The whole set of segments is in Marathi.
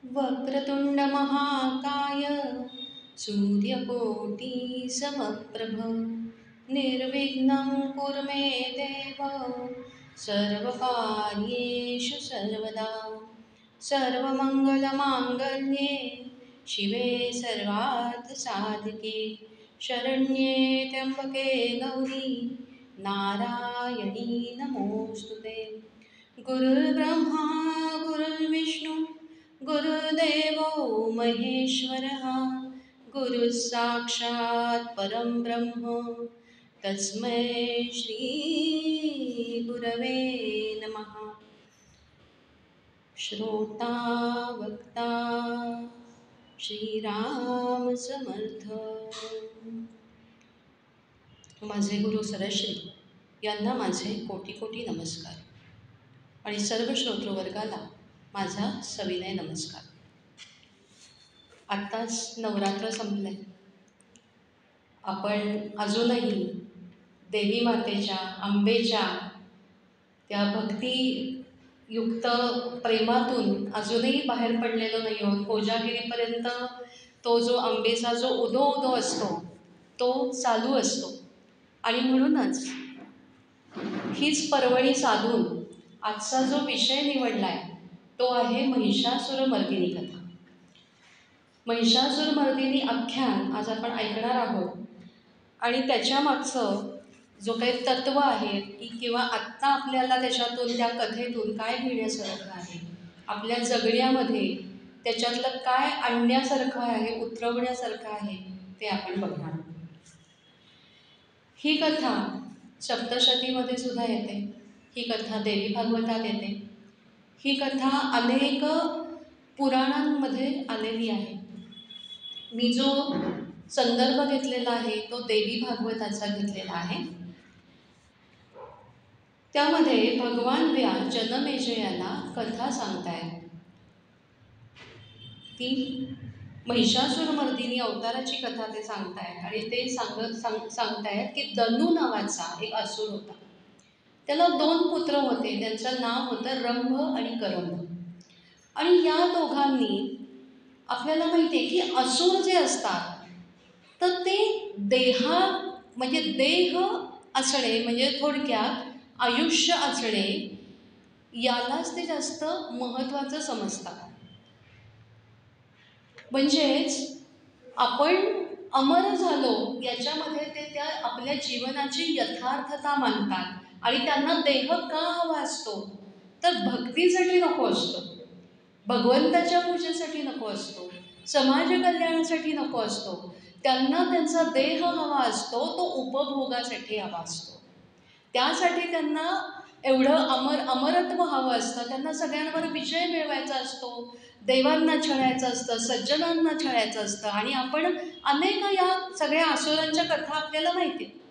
वक्रतुंड महाकाय सूर्यकोटि समप्रभ निर्विघ्नं कुरु मे देव सर्वकार्येषु सर्वदा सर्वमंगलमांगल्ये शिवे सर्वार्थसाधिके शरण्ये त्र्यंबके गौरी नारायणी नमोस्तुते। गुरुर्ब्रह्मा गुरुर्विष्णू गुरुदेवो महेश्वरः गुरुः साक्षात् परं ब्रह्म तस्मै श्री गुरवे नमः। श्रोता वक्ता श्रीराम समर्थ। माझे गुरु सरश्री यांना माझे कोटी कोटी नमस्कार आणि सर्व श्रोतृवर्गाला माझा सविनय नमस्कार। आत्ताच नवरात्र संपले, आपण अजूनही देवी मातेच्या अंबेच्या त्या भक्तियुक्त प्रेमातून अजूनही बाहेर पडलेलो नाही आहोत। कोजागिरीपर्यंत तो जो अंबेचा जो उदो उदो असतो तो चालू असतो आणि म्हणूनच हीच पर्वणी साधून आजचा जो विषय निवडला आहे तो आहे महिषासुरमर्दिनी कथा। महिषासुरमर्दिनी आख्यान आज आपण ऐकणार आहोत आणि त्याच्यामागचं जो काही तत्व आहे की किंवा आत्ता आपल्याला त्याच्यातून त्या कथेतून काय घेण्यासारखं आहे, आपल्या जगण्यामध्ये त्याच्यातलं काय आणण्यासारखं आहे, उतरवण्यासारखं आहे ते आपण बघणार आहोत। ही कथा सप्तशतीमध्ये सुद्धा येते, ही कथा देवी भागवतात येते, ही कथा अनेक पुराणांमध्ये आलेली आहे। मी जो संदर्भ घेतलेला आहे तो देवी भागवताचा घेतलेला आहे। त्यामध्ये भगवान व्यास जनमेजयाला कथा सांगतायत। ती महिषासुरमर्दिनी अवताराची कथा ते सांगतायत आणि ते सांगतायत की दनू नावाचा एक असुर होता। त्याला 2 पुत्र होते, त्यांचं नाव होतं रंभ आणि करंभ। आणि या दोघांनी आपल्याला माहिती आहे की असुर जे असतात तर ते म्हणजे देह असणे म्हणजे थोडक्यात आयुष्य असणे यालाच ते जास्त महत्त्वाचं समजतात। म्हणजेच आपण अमर झालो याच्यामध्ये ते त्या आपल्या जीवनाची यथार्थता मानतात आणि त्यांना देह का हवा असतो तर भक्तीसाठी नको असतो, भगवंताच्या पूजेसाठी नको असतो, समाज कल्याणासाठी नको असतो। त्यांना त्यांचा देह हवा असतो तो उपभोगासाठी हवा असतो। त्यासाठी त्यांना एवढं अमरत्व हवं असतं, त्यांना सगळ्यांवर विजय मिळवायचा असतो, देवांना छळायचं असतं, सज्जनांना छळायचं असतं। आणि आपण अनेक या सगळ्या असुरांच्या कथा आपल्याला माहिती आहे।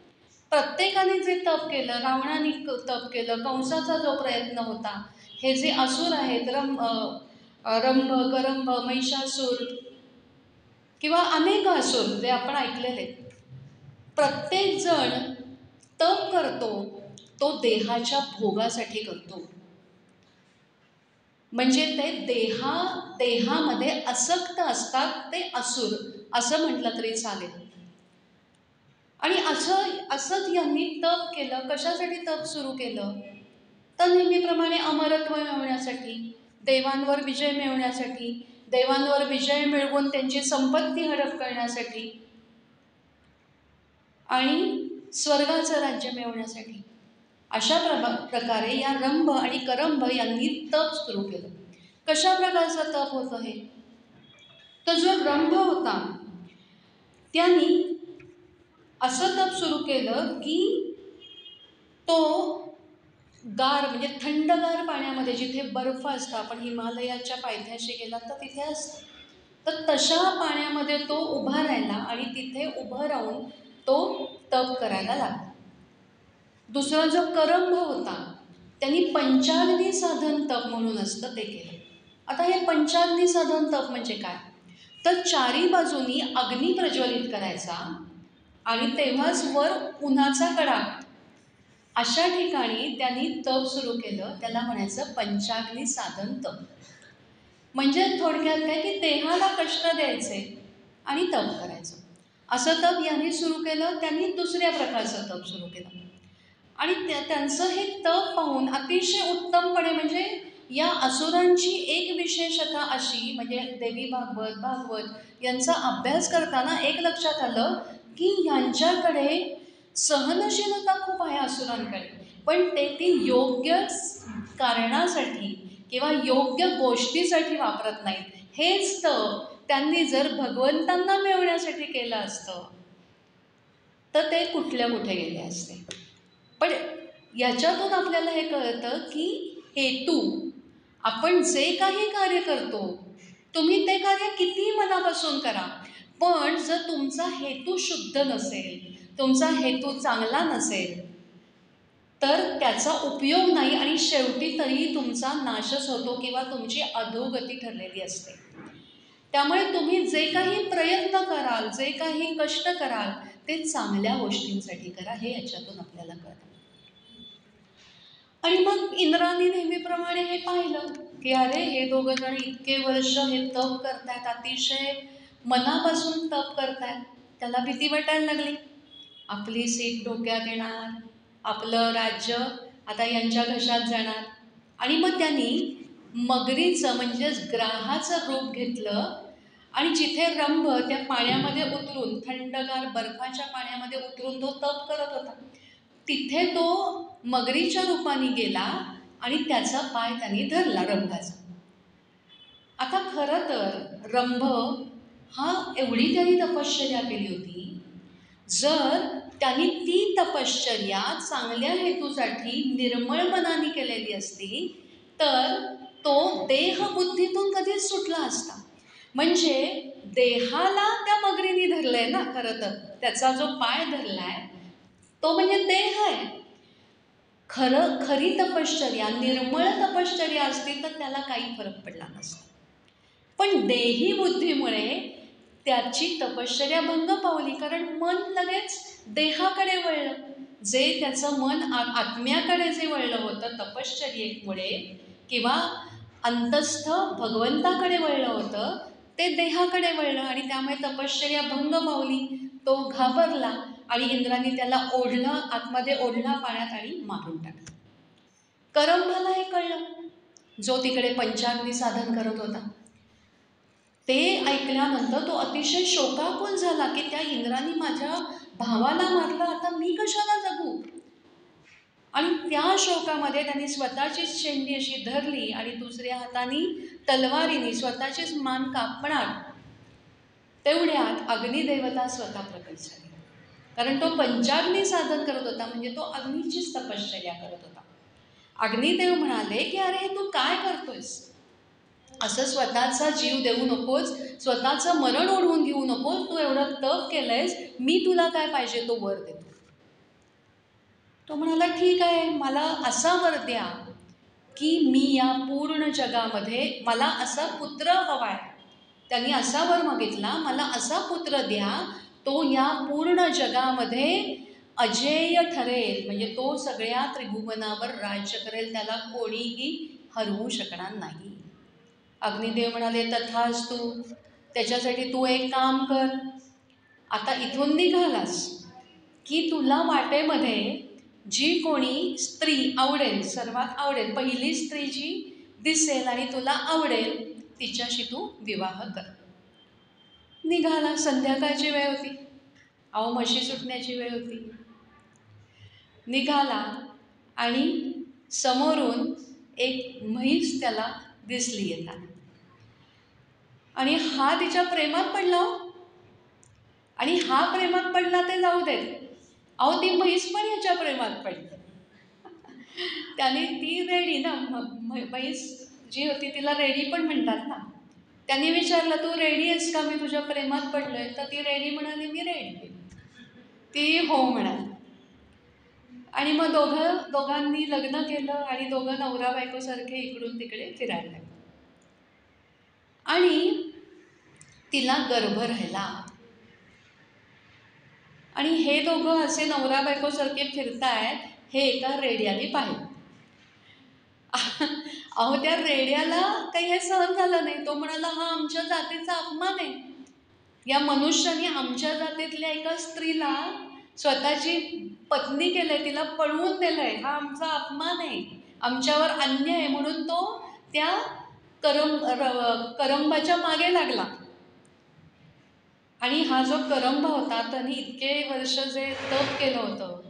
प्रत्येकाने जे तप केलं, रावणाने तप केलं, कंसाचा जो प्रयत्न होता, हे जे असुर आहेत रंभ करंभ महिषासूर किंवा अनेक असुर जे आपण ऐकलेले, प्रत्येक जण तप करतो तो देहाच्या भोगासाठी करतो। म्हणजे ते देहामध्ये आसक्त असतात ते असुर असं म्हटलं तरी चालेल। आणि असंच यांनी तप केलं। कशासाठी तप सुरू केलं तर नेहमीप्रमाणे अमरत्व मिळवण्यासाठी, देवांवर विजय मिळवण्यासाठी, देवांवर विजय मिळवून त्यांची संपत्ती हडप करण्यासाठी आणि स्वर्गाचं राज्य मिळवण्यासाठी। अशा प्रकारे या रंभ आणि करंभ यांनी तप सुरू केलं। कशा प्रकारचं तप होतं हे तर जो रंभ होता त्यांनी असं तप सुरू केलं की तो गार म्हणजे थंडगार पाण्यामध्ये, जिथे बर्फ असतं, आपण हिमालयाच्या पायथ्याशी गेलात तर तिथे असतं, तर तशा पाण्यामध्ये तो उभा राहिला आणि तिथे उभं राहून तो तप करायला लागला। दुसरा जो करंभ होता त्यांनी पंचाग्नी साधन तप म्हणून असतं ते केलं। आता हे पंचाग्नी साधन तप म्हणजे काय तर 4 बाजूनी अग्नी प्रज्वलित करायचा आणि तेव्हाच वर उन्हाचा कडा, अशा ठिकाणी त्यांनी तप सुरू केलं। त्याला म्हणायचं पंचाग्नी साधन तप। म्हणजे थोडक्यात काय की देहाला कष्ट द्यायचे आणि तप करायचं. असं तप यांनी सुरू केलं, त्यांनी दुसऱ्या प्रकारचं तप सुरू केलं. आणि त्यांचं हे तप पाहून अतिशय उत्तमपणे, म्हणजे या असुरांची एक विशेषता अशी, म्हणजे देवी भागवत यांचा अभ्यास करताना एक लक्षात आलं की यांच्याकडे सहनशीलता खूप आहे असुरांकडे, पण ते ती योग्य कारणासाठी किंवा योग्य गोष्टीसाठी वापरत नाहीत. हेच तप त्यांनी जर भगवंतांना मिळवण्यासाठी केलं असतं तर ते कुठल्या कुठे गेले असते. पण याच्यातून आपल्याला हे कळतं की हेतू, आपण जे काही कार्य करतो, तुम्ही ते कार्य किती मनापासून करा, पण जर तुमचा हेतू शुद्ध नसेल, तुमचा हेतू चांगला नसेल, तर त्याचा उपयोग नाही आणि शेवटी तरी तुमचा नाशच होतो किंवा तुमची अधोगती ठरलेली असते. त्यामुळे तुम्ही जे काही प्रयत्न कराल, जे काही कष्ट कराल, ते चांगल्या गोष्टींसाठी करा, हे याच्यातून आपल्याला कळतं. आणि मग इंद्राने नेहमीप्रमाणे हे पाहिलं की अरे हे दोघं जण इतके वर्ष हे तप करतायत, अतिशय मनापासून तप करतायत. त्याला भीती वाटायला लागली, आपली सीट डोक्यात येणार, आपलं राज्य आता यांच्या घशात जाणार. आणि मग त्यांनी मगरीचं म्हणजेच ग्राहाचं रूप घेतलं आणि जिथे रंभ त्या पाण्यामध्ये उतरून, थंडगार बर्फाच्या पाण्यामध्ये उतरून तो तप करत होता, तिथे तो मगरीच्या रूपाने गेला आणि त्याचा पाय त्यांनी धरला, रंभाचा. आता खरं तर रंभ हा एवढी त्यांनी तपश्चर्या केली होती, जर त्यांनी ती तपश्चर्या चांगल्या हेतूसाठी निर्मळ मनाने केलेली असती तर तो देहबुद्धीतून कधीच सुटला असता. म्हणजे देहाला त्या मगरीने धरलंय ना, खरं तर त्याचा जो पाय धरलाय तो म्हणजे देह आहे. खरी तपश्चर्या, निर्मळ तपश्चर्या असती तर त्याला काही फरक पडला नसता. पण देही बुद्धीमुळे त्याची तपश्चर्या भंग पावली, कारण मन लगेच देहाकडे वळलं. जे त्याचं मन आत्म्याकडे जे वळलं होतं तपश्चर्येमुळे किंवा अंतस्थ भगवंताकडे वळलं होतं, ते देहाकडे वळलं आणि त्यामुळे तपश्चर्या भंग पावली. तो घाबरला आणि इंद्राने त्याला ओढलं, आतमध्ये ओढला पाण्यात आणि मारून टाकलं. करंभाला हे कळलं, जो तिकडे पंचाग्नी साधन करत होता. ते ऐकल्यानंतर तो अतिशय शोकाकुल झाला की त्या इंद्राने माझ्या भावाला मारलं, आता मी कशाला जगू. आणि त्या शोकामध्ये त्यांनी स्वतःचीच शेंडी अशी धरली आणि दुसऱ्या हाताने तलवारीने स्वतःचीच मान कापणार. तेवढ्यात अग्निदेवता स्वतः प्रकट झाली, कारण तो पंचाग्नी साधन करत होता, म्हणजे तो अग्नीचीच तपश्चर्या करत होता. अग्निदेव म्हणाले की अरे तू काय करतोयस, असं स्वतःचा जीव देऊ नकोस, स्वतःचं मरण ओढवून घेऊ नकोस, तू एवढं तप केलंयस, मी तुला काय पाहिजे तो वर देतो. तो म्हणाला ठीक आहे, मला असा वर द्या की मी या पूर्ण जगामध्ये, मला असा पुत्र हवाय. त्यांनी असा वर मागितला, मला असा पुत्र द्या तो या पूर्ण जगामध्ये अजेय ठरेल, म्हणजे तो सगळ्या त्रिभुवनावर राज्य करेल, त्याला कोणीही हरवू शकणार नाही. अग्निदेव म्हणाले तथास्तु, त्याच्यासाठी तू एक काम कर, आता इथून निघालास की तुला वाटेमध्ये जी कोणी स्त्री आवडेल, सर्वात आवडेल, पहिली स्त्री जी दिसेल आणि तुला आवडेल तिच्याशी तू विवाह कर. निघाला, संध्याकाळची वेळ होती, म्हशी सुटण्याची वेळ होती. निघाला आणि समोरून एक म्हैस त्याला दिसली येताना आणि हा तिच्या प्रेमात पडला. आणि हा प्रेमात पडला ते जाऊ देत, ती म्हैस पण याच्या प्रेमात पडली. त्याने ती रेडी ना, म्हैस जी होती तिला रेडी पण म्हणतात ना, त्यांनी विचारलं तू रेडी आहेस का, मी तुझ्या प्रेमात पडलोय. तर ती रेडी म्हणाली मी रेडी. ती हो म्हणाली. आणि मग दोघांनी लग्न केलं आणि दोघं नवरा बायकोसारखे इकडून तिकडे फिरायला लागले. आणि तिला गर्भ राहिला आणि हे दोघं असे नवरा बायकोसारखे फिरतायत हे एका रेड्याने पाहिलं. अहो त्या रेड्याला काही हे सहन झालं नाही. तो म्हणाला, हा आमच्या जातीचा अपमान आहे. या मनुष्याने आमच्या जातीतल्या एका स्त्रीला स्वतःची पत्नी केलंय, तिला पळवून नेलंय. हा आमचा अपमान आहे, आमच्यावर अन्याय आहे. म्हणून तो त्या करंबाच्या मागे लागला. आणि हा जो करंबा होता त्यांनी इतके वर्ष जे तप केलं होतं,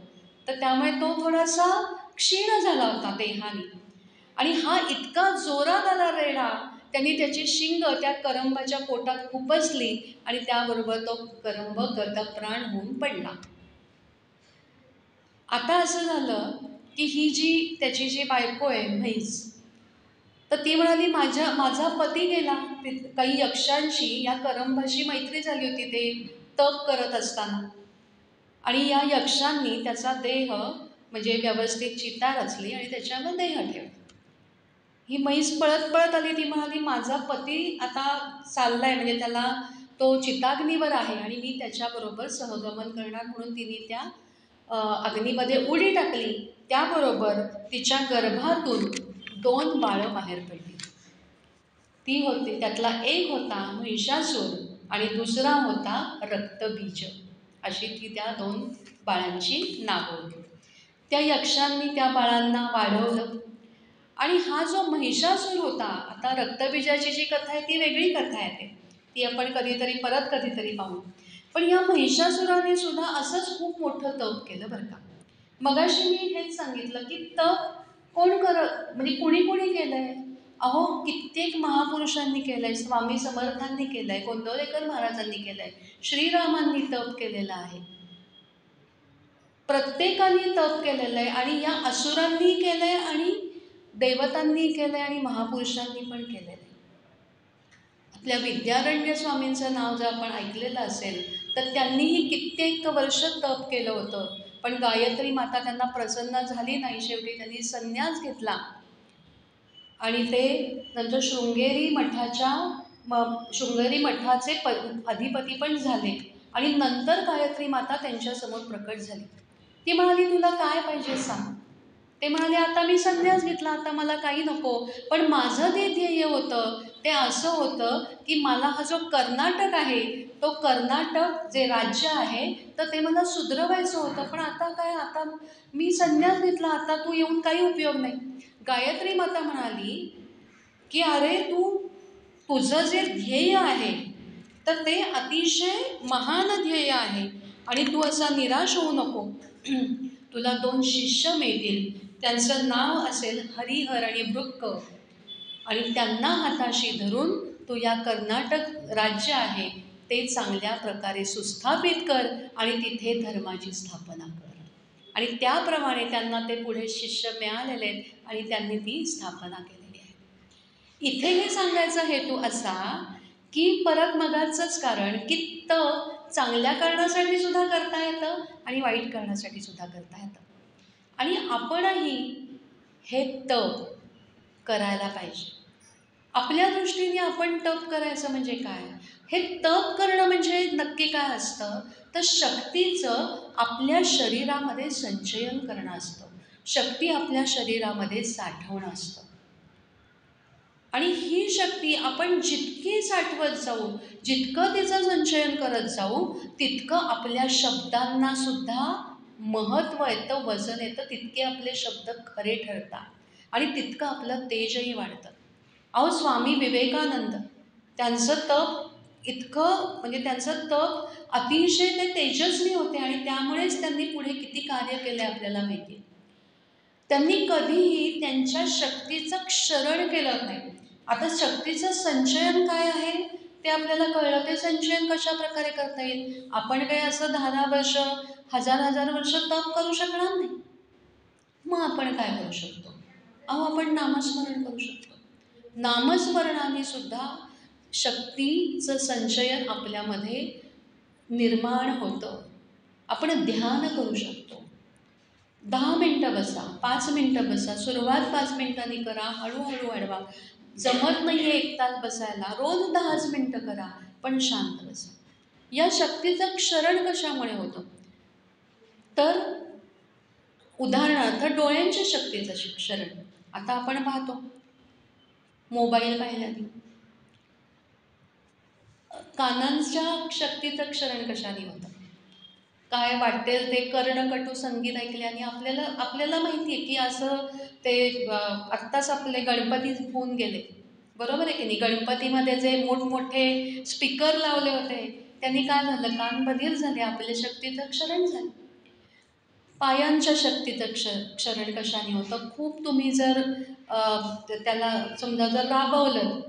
तर त्यामुळे तो थोडासा क्षीण झाला होता देहाने. आणि हा इतका जोरात आला रेडा, त्यांनी त्याची शिंग त्या करंबाच्या पोटात खुपसली आणि त्याबरोबर तो करंब गतप्राण होऊन पडला. आता असं झालं की ही जी त्याची जी बायको आहे म्हैस, तर ती म्हणाली माझा पती गेला. काही यक्षांशी या करंबाशी मैत्री झाली होती ते तप करत असताना, आणि या यक्षांनी त्याचा देह म्हणजे व्यवस्थित चिता रचली आणि त्याच्यावर देह ठेवला. ही म्हैस पळत पळत आली. ती म्हणाली माझा पती आता चाललाय, म्हणजे त्याला तो चिताग्नीवर आहे आणि मी त्याच्याबरोबर सहगमन करणार. म्हणून तिने त्या अग्नीमध्ये उडी टाकली. त्याबरोबर तिच्या गर्भातून 2 बाळं बाहेर पडली. ती होती, त्यातला एक होता महिषासूर आणि दुसरा होता रक्तबीज. अशी ती त्या 2 बाळांची नावं होती. त्या यक्षांनी त्या बाळांना वाढवलं. आणि हा जो महिषासूर होता, आता रक्तबीजाची जी कथा आहे ती वेगळी कथा आहे, ती आपण कधीतरी पाहू. पण या महिषासुराने सुद्धा असंच खूप मोठं तप केलं बरं का. मगाशी मी हेच सांगितलं की तप कोण करत, म्हणजे कोणी केलंय. अहो कित्येक महापुरुषांनी केलंय. स्वामी समर्थांनी केलंय, गोंदवलेकर महाराजांनी केलंय, श्रीरामांनी तप केलेलं आहे. प्रत्येकाने तप केलेलं आहे. आणि या असुरांनी केलंय आणि देवतांनी केलंय आणि महापुरुषांनी पण केलेलं आहे. आपल्या विद्यारण्य स्वामींचं नाव जर आपण ऐकलेलं असेल तर त्यांनीही कित्येक वर्ष तप केलं होतं. पण गायत्री माता त्यांना प्रसन्न झाली नाही. शेवटी त्यांनी संन्यास घेतला आणि ते नंतर शृंगेरी मठाचे अधिपती पण झाले. आणि नंतर गायत्री माता त्यांच्यासमोर प्रकट झाली. ती म्हणाली तुला काय पाहिजे सांग. ते म्हणाले आता मी संन्यास घेतला, आता मला काही नको. पण माझं ते ध्येय होतं ते असं होतं की मला हा जो कर्नाटक आहे, तो कर्नाटक जे राज्य आहे तर ते मला सुधरवायचं होतं. पण आता काय, आता मी संन्यास घेतला, आता तू येऊन काही उपयोग नाही. गायत्री माता म्हणाली की अरे तुझं जे ध्येय आहे तर ते अतिशय महान ध्येय आहे आणि तू असा निराश होऊ नको. तुला 2 शिष्य मिळतील, त्यांचं नाव असेल हरिहर आणि वृक्क, आणि त्यांना हाताशी धरून तू या कर्नाटक राज्य आहे ते चांगल्या प्रकारे सुस्थापित कर आणि तिथे धर्माची स्थापना कर. आणि त्याप्रमाणे त्यांना ते पुढे शिष्य मिळालेले आहेत आणि त्यांनी ती स्थापना केलेली आहे. इथे हे सांगायचा हेतू असा की परत मगाचंच कारण की तप चांगल्या कारणासाठी सुद्धा करता येतं आणि वाईट कारणासाठी सुद्धा करता येतं. आणि आपणही हे तप करायला पाहिजे. आपल्या दृष्टीने आपण तप करायचं म्हणजे काय, हे तप करणं म्हणजे नक्की काय असतं तर शक्तीचं आपल्या शरीरामध्ये संचयन करणं असतं. शक्ती आपल्या शरीरामध्ये साठवणं असतं. आणि ही शक्ती आपण जितकी साठवत जाऊ, जितकं तिचं संचयन करत जाऊ, तितकं आपल्या शब्दांना सुद्धा महत्त्व येतं, वजन येतं, तितके आपले शब्द खरे ठरतात आणि तितकं आपलं तेजही वाढतं. अहो स्वामी विवेकानंद, त्यांचं तप इतकं, म्हणजे त्यांचं तप अतिशय ते तेजस्वी होते आणि त्यामुळेच त्यांनी पुढे किती कार्य केलं आपल्याला माहिती. त्यांनी कधीही त्यांच्या शक्तीचं क्षरण केलं नाही. आता शक्तीचं संचयन काय आहे ते आपल्याला कळलं. ते संचयन कशा प्रकारे करता येईल. आपण काही असं 10-10 वर्ष, 1000 वर्ष तप करू शकणार नाही. मग आपण काय करू शकतो, अहो आपण नामस्मरण करू शकतो. नामस्मरणाने सुद्धा शक्तीचं संचयन आपल्यामध्ये निर्माण होतं. आपण ध्यान करू शकतो. 10 मिनटं बसा, 5 मिनटं बसा. सुरुवात 5 मिनटांनी करा, हळूहळू वाढवा. जमत नाही आहे 1 तास बसायला, रोज 10 मिनटं करा, पण शांत बसा. या शक्तीचं क्षरण कशामुळे होतं तर उदाहरणार्थ डोळ्यांच्या शक्तीचं क्षरण. आता आपण पाहतो मोबाईल पाहिल्याने, कानांच्या शक्तीचं क्षरण कशाने होतं? काय वाटेल ते कर्णकटू संगीत ऐकल्याने आपल्याला माहिती आहे की असं ते आत्ताच आपले गणपती होऊन गेले, बरोबर आहे की नाही? गणपतीमध्ये जे मोठमोठे स्पीकर लावले होते त्यांनी काय झालं? कान बधीर झाले, आपल्या शक्तीचं क्षरण झालं. पायांच्या शक्तीचं क्षरण कशाने होतं? खूप तुम्ही जर त्याला समजा जर राबवलं,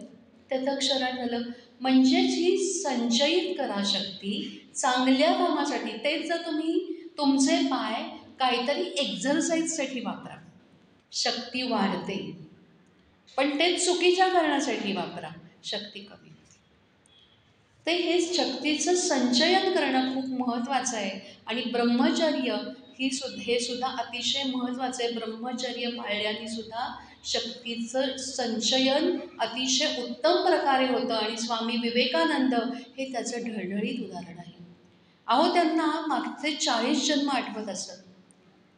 त्याचं क्षरण झालं. म्हणजेच ही संचयित करा शक्ती चांगल्या कामासाठी. तेच जर तुम्ही तुमचे पाय काहीतरी एक्झरसाईजसाठी वापरा, शक्ती वाढते. पण ते चुकीच्या कारणासाठी वापरा, शक्ती कमी होते. ते हे शक्तीचं संचयन करणं खूप महत्त्वाचं आहे. आणि ब्रह्मचर्य हे सुद्धा अतिशय महत्त्वाचं आहे. ब्रह्मचर्य पाळल्याने सुद्धा शक्तीचं संचयन अतिशय उत्तम प्रकारे होतं. आणि स्वामी विवेकानंद हे त्याचं ढळढळीत उदाहरण आहे. अहो, त्यांना मागचे 40 जन्म आठवत असत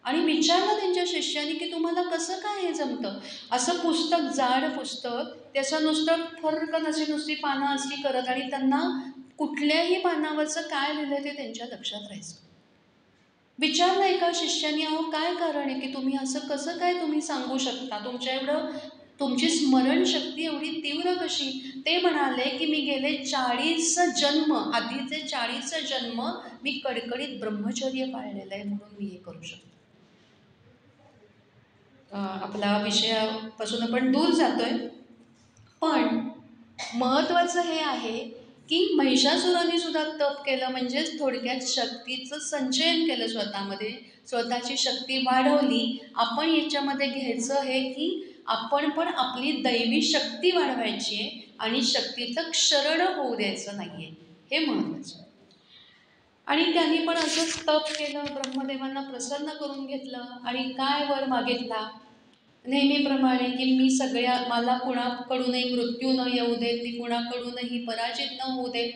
आणि विचारलं त्यांच्या शिष्याने की तुम्हाला कसं काय हे जमतं? असं पुस्तक, जाड पुस्तक, त्याचं नुसतं फरकन अशी नुसती पानं अशी करत आणि त्यांना कुठल्याही पानावरचं काय लिहिलं ते त्यांच्या लक्षात राहायचं. विचारलं एका शिष्याने, अहो काय कारण आहे की तुम्ही असं कसं काय तुम्ही सांगू शकता? तुमची स्मरणशक्ती एवढी तीव्र कशी? ते म्हणाले की मी गेले 40 जन्म, आधीचे 40 जन्म मी कडकडीत ब्रह्मचर्य पाळलेलं आहे, म्हणून मी हे करू शकतो. आपला विषयापासून आपण दूर जातोय, पण महत्त्वाचं हे आहे की महिषासुराने सुद्धा तप केलं, म्हणजेच थोडक्यात शक्तीचं संचयन केलं स्वतःमध्ये, स्वतःची शक्ती वाढवली. आपण याच्यामध्ये घ्यायचं हे की आपण पण आपली दैवी शक्ती वाढवायची आहे आणि शक्तीचं क्षरण होऊ द्यायचं नाही आहे, हे महत्त्वाचं. आणि त्यांनी पण असंच तप केलं, ब्रह्मदेवांना प्रसन्न करून घेतलं आणि काय वर मागितला? नेहमीप्रमाणे की मला कुणाकडूनही मृत्यू न येऊ देत, मी कुणाकडूनही पराजित न होऊ देत.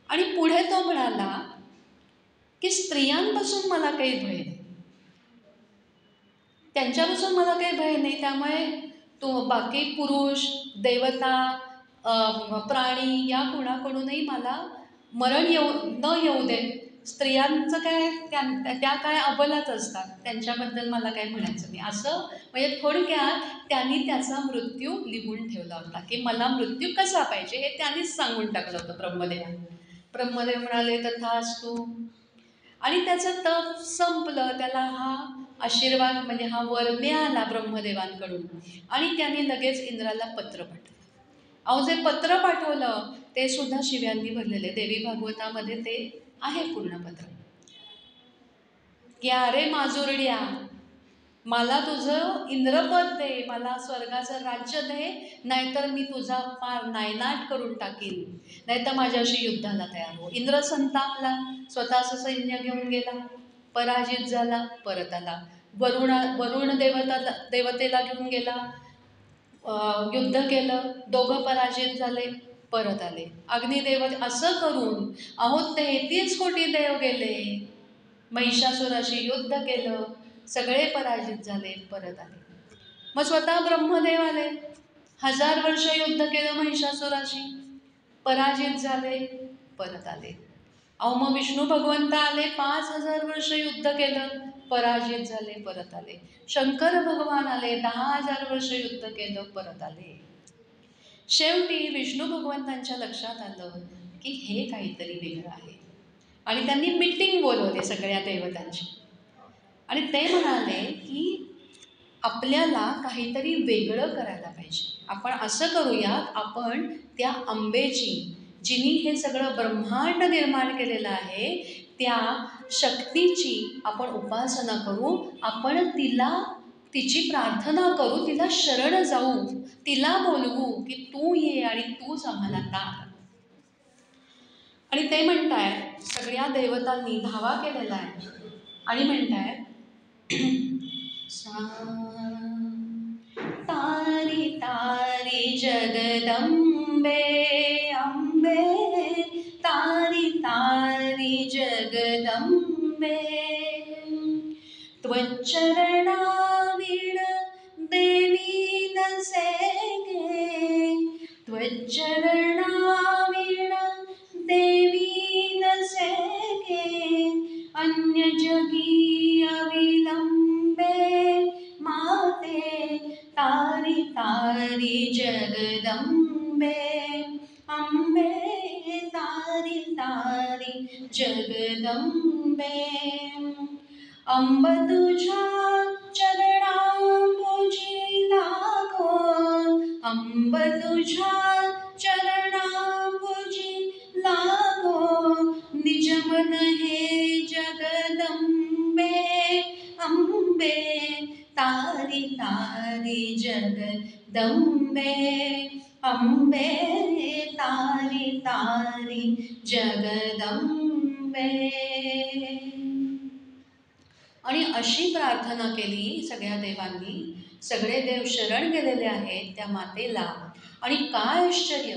आणि पुढे तो म्हणाला की स्त्रियांपासून मला काही भय नाही, त्यांच्यापासून मला काही भय नाही, त्यामुळे तो बाकी पुरुष, देवता, प्राणी या कुणाकडूनही मला मरण येऊ दे. स्त्रियांचं काय, त्या काय अबलाच असतात, त्यांच्याबद्दल मला काय म्हणायचं नाही. असं म्हणजे थोडक्यात त्यांनी त्याचा मृत्यू लिहून ठेवला होता की मला मृत्यू कसा पाहिजे हे त्यांनीच सांगून टाकलं होतं ब्रह्मदेवाने. ब्रह्मदेव म्हणाले तथास्तु. आणि त्याचं तप संपलं, त्याला हा आशीर्वाद म्हणजे हा वर मिळाला ब्रह्मदेवांकडून. आणि त्याने लगेच इंद्राला पत्र पाठवलं. अहो, जे पत्र पाठवलं ते सुद्धा शिव्यांनी भरलेले. देवी भागवतामध्ये ते आहे पूर्ण पत्र की अरे माजुरड्या, मला तुझं इंद्रपद दे, मला स्वर्गाचं राज्य दे, नाहीतर मी तुझा पार नायनाट करून टाकीन, नाहीतर माझ्याशी युद्धाला तयार हो. इंद्र संतापला, स्वतःचं सैन्य घेऊन गेला, पराजित झाला, परत आला. वरुण देवतेला घेऊन गेला, युद्ध केलं, दोघं पराजित झाले, परत आले. अग्निदेवत असं करून अहो 33 कोटी देव गेले, महिषासुराशी युद्ध केलं, सगळे पराजित झाले, परत आले. मग स्वतः ब्रह्मदेव आले, 1000 वर्ष युद्ध केलं महिषासुराशी, पराजित झाले, परत आले. अहो, मग विष्णू भगवंत आले, 5000 वर्ष युद्ध केलं, पराजित झाले, परत आले. शंकर भगवान आले, 10,000 वर्ष युद्ध केलं, परत आले. शेवटी विष्णू भगवंतांच्या लक्षात आलं की हे काहीतरी वेगळं आहे आणि त्यांनी मीटिंग बोलवली सगळ्या देवतांची. आणि ते म्हणाले की आपल्याला काहीतरी वेगळं करायला पाहिजे. आपण असं करूयात, आपण त्या अंबेची, जिनी हे सगळं ब्रह्मांड निर्माण केलेलं आहे, त्या शक्तीची आपण उपासना करू, आपण तिची प्रार्थना करू, तिला शरण जाऊ, तिला बोलवू की तू ये आणि तूच आम्हाला तार. आणि ते म्हणताय, सगळ्या देवतांनी धावा केलेला आहे आणि म्हणताय तारी तारी जगदंबे अंबे, तारी तारी जगदंबे, त्वच्चरणावीण देवी नसे गे, अन्य जगी अविलंबे माते तारी तारी जगदंबे अंबे तारी तारी जगदंबे अंब तुझ्या चरणांबुजी लागो अंब तुझ्या चरणांबुजी लागो निज मन हे जगदंबे अंबे तारी तारी जगदंबे अंबे तारी तारी जगदंबे. आणि अशी प्रार्थना केली सगळ्या देवांनी. सगळे देव शरण गेलेले आहेत त्या मातेला. आणि काय आश्चर्य,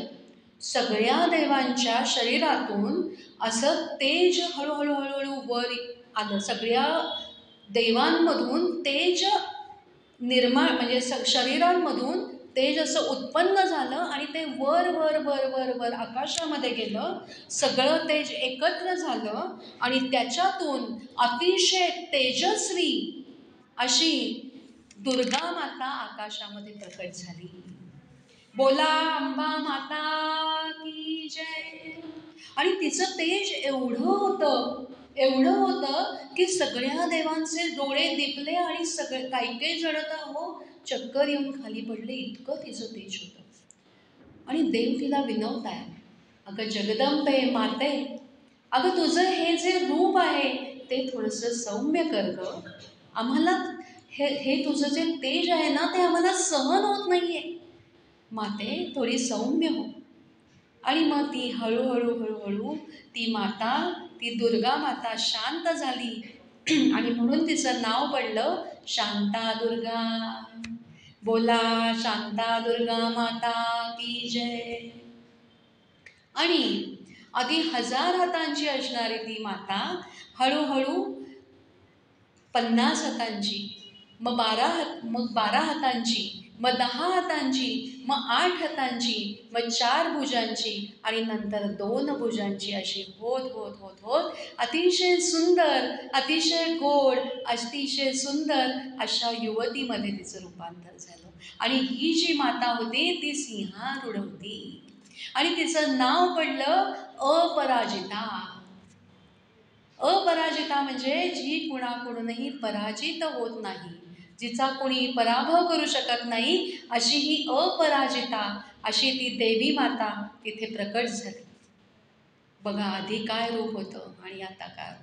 सगळ्या देवांच्या शरीरातून असं तेज हळूहळू हळूहळू वर आलं. सगळ्या देवांमधून तेज निर्माण म्हणजे शरीरांमधून तेज असं उत्पन्न झालं आणि ते वर वर वर वर वर आकाशामध्ये गेलं. सगळं तेज एकत्र झालं आणि त्याच्यातून अतिशय तेजस्वी अशी दुर्गा माता आकाशामध्ये प्रकट झाली. बोला अंबा माता की जय. आणि तिचं तेज एवढं होतं की सगळ्या देवांचे डोळे दिपले आणि काही जण तर चक्कर येऊन खाली पडले, इतकं तिचं तेज होतं. आणि देव तिला विनवताय, अगं जगदंबे माते, अगं तुझं हे जे रूप आहे ते थोडंसं सौम्य कर गं. आम्हाला हे तुझं जे तेज आहे ना ते आम्हाला सहन होत नाहीये. माते थोडी सौम्य हो. आणि मग ती हळूहळू हळूहळू ती दुर्गा माता शांत झाली. आणि म्हणून तिचं नाव पडलं शांता दुर्गा. बोला शांता दुर्गा माता की जय. आणि आधी 1000 हातांची असणारी ती माता हळूहळू 50 हातांची, मग 12 हातांची, मग 10 हातांची, मग 8 हातांची, मग 4 भुजांची आणि नंतर 2 भुजांची अशी होत होत होत होत अतिशय सुंदर, अतिशय गोड, अतिशय सुंदर अशा युवतीमध्ये तिचं रूपांतर झालं. आणि ही जी माता होती ती सिंहारूढ होती आणि तिचं नाव पडलं अपराजिता. अपराजिता म्हणजे जी कुणाकडूनही पराजित होत नाही, जिचा कोणी पराभव करू शकत नाही, अशी ही अपराजिता अशी ती देवी माता तिथे प्रकट झाली. बघा आधी काय रूप होतं आणि आता काय.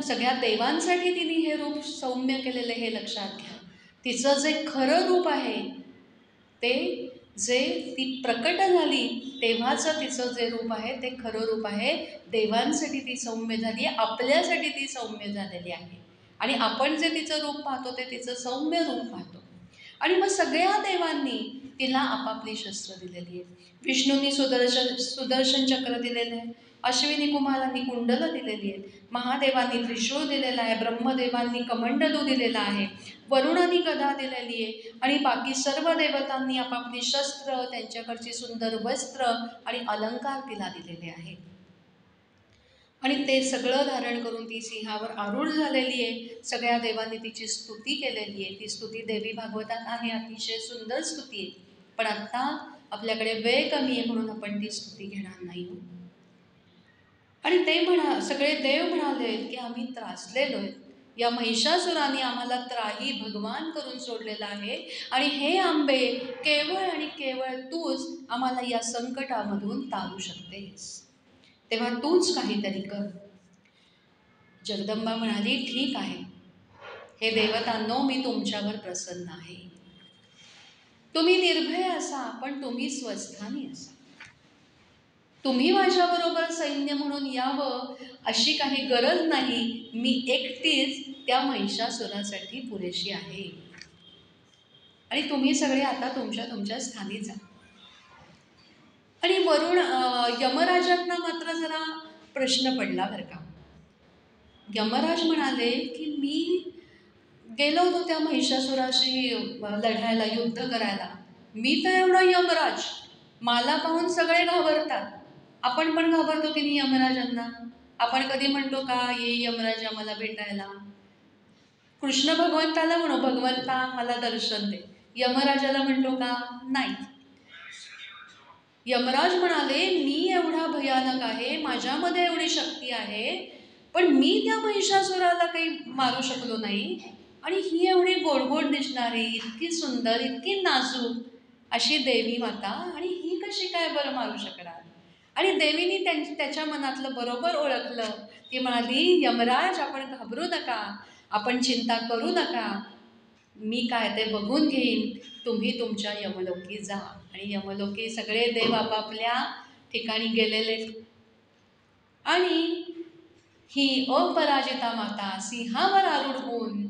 सगळ्या देवांसाठी तिने हे रूप सौम्य केलेलं हे लक्षात घ्या. तिचं जे खरं रूप आहे ते जे ती प्रकट झाली तेव्हाचं तिचं जे रूप आहे ते खरं रूप आहे. देवांसाठी ती सौम्य झाली, आपल्यासाठी ती सौम्य झालेली आहे. आणि आपण जे तिचं रूप पाहतो ते तिचं सौम्य रूप पाहतो. आणि मग सगळ्या देवांनी तिला आपापली शस्त्र दिलेली आहेत. विष्णूंनी सुदर्शन चक्र दिलेलं आहे, अश्विनी कुमारांनी कुंडलं दिलेली आहेत, महादेवांनी त्रिशूळ दिलेला आहे, ब्रह्मदेवांनी कमंडलू दिलेला आहे, वरुणांनी गदा दिलेली आहे आणि बाकी सर्व देवतांनी आपापली शस्त्र, त्यांच्याकडची सुंदर वस्त्र आणि अलंकार तिला दिलेले आहेत. आणि ते सगळं धारण करून ती सिंहावर आरूढ झालेली आहे. सगळ्या देवांनी तिची स्तुती केलेली आहे. ती स्तुती देवी भागवतात आहे, अतिशय सुंदर स्तुती आहे. पण आत्ता आपल्याकडे वेळ कमी आहे म्हणून आपण ती स्तुती घेणार नाही. आणि ते सगळे देव म्हणाले की आम्ही त्रासलेलो आहे, या महिषासुराने आम्हाला त्राही भगवान करून सोडलेला आहे आणि हे आंबे केवळ आणि केवळ तूच आम्हाला या संकटामधून तारू शकतेस, तेव्हा तूच काहीतरी कर. जगदंबा म्हणाली ठीक आहे, हे देवतांनो मी तुमच्यावर प्रसन्न आहे. तुम्ही निर्भय असा पण तुम्ही स्वस्थानी असा. तुम्ही माझ्याबरोबर सैन्य म्हणून यावं अशी काही गरज नाही. मी एकटीच त्या महिषासुरासाठी पुरेशी आहे. आणि तुम्ही सगळे आता तुमच्या स्थानी जा. आणि वरुण यमराजांना मात्र जरा प्रश्न पडला बरं का. यमराज म्हणाले की मी गेलो होतो त्या महिषासुराशी लढायला, युद्ध करायला. मी तर एवढा यमराज, मला पाहून सगळे घाबरतात. आपण पण घाबरतो की नाही यमराजांना? आपण कधी म्हणतो का, ये यमराजा मला भेटायला? कृष्ण भगवंताला म्हणू, भगवंता मला दर्शन दे. यमराजाला म्हणतो का? नाही. यमराज म्हणाले, मी एवढा भयानक आहे, माझ्यामध्ये एवढी शक्ती आहे, पण मी त्या महिषासुराला काही मारू शकलो नाही. आणि ही एवढी गोड दिसणारी, इतकी सुंदर, इतकी नाजूक अशी देवी माता, आणि ही कशी काय बरं मारू शकणार? आणि देवीने त्याच्या मनातलं बरोबर ओळखलं. ती म्हणाली, यमराज आपण घाबरू नका, आपण चिंता करू नका, मी काय ते बघून घेईन, तुम्ही तुमच्या यमलोकी जा. आणि यमलोकी सगळे देव आपापल्या ठिकाणी गेलेले. आणि ही अपराजिता माता सिंहावर आरूढ होऊन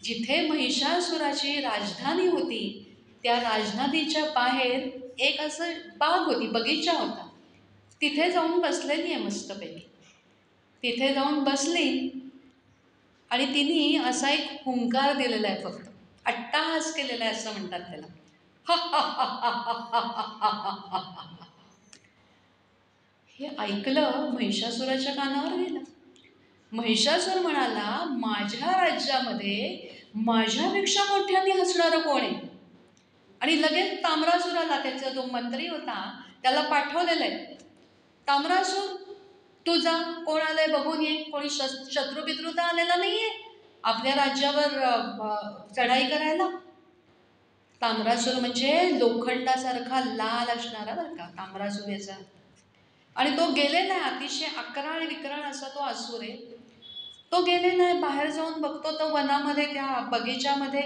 जिथे महिषासुराची राजधानी होती, त्या राजधानीच्या बाहेर एक असं बाग होती, बगीचा होता. तिथे जाऊन बसलेली आहे मस्तपैकी. तिथे जाऊन बसली आणि तिने असा एक हुंकार दिलेला आहे, फक्त अट्टाहास केलेला आहे असं म्हणतात त्याला. हे ऐकलं महिषासुराच्या कानावर गेलं. महिषासुर म्हणाला, माझ्या राज्यामध्ये माझ्यापेक्षा मोठ्याने हसणारं कोण आहे? आणि लगेच ताम्रासुराला, त्याचा जो मंत्री होता त्याला पाठवलेलं आहे, ताम्रासूर तू जा, कोण आलंय बघून ये. कोणी शत्रुपितृ तर आलेला नाहीये आपल्या राज्यावर चढाई करायला. ताम्रासूर म्हणजे लोखंडासारखा लाल असणारा बरं का ताम्रासूर याचा. आणि तो गेलेला आहे, अतिशय अकराळ विकराळ असा तो असुर आहे. तो गेलेला आहे, बाहेर जाऊन बघतो तो वनामध्ये, त्या बगीच्यामध्ये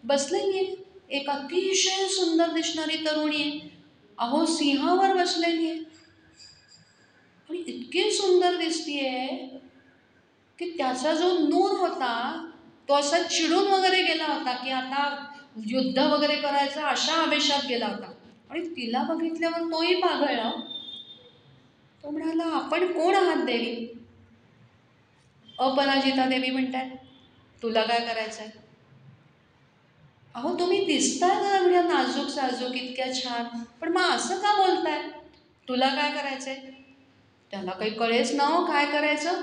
बसलेली आहे एक अतिशय सुंदर दिसणारी तरुणी आहे. अहो, सिंहावर बसलेली आहे आणि इतकी सुंदर दिसतीये की त्याचा जो नूर होता तो असा चिडून वगैरे गेला होता की आता युद्ध वगैरे करायचं, अशा आवेशात गेला होता. आणि तिला बघितल्यावर तोही पागळला. तो म्हणाला, आपण कोण आहात देवी? अपराजिता देवी म्हणतात, तुला काय करायचंय? अहो, तुम्ही दिसताय ना एवढ्या नाजूक साजूक, इतक्या छान, पण मग असं का बोलताय? तुला काय करायचंय? त्याला काही कळेच ना हो काय करायचं.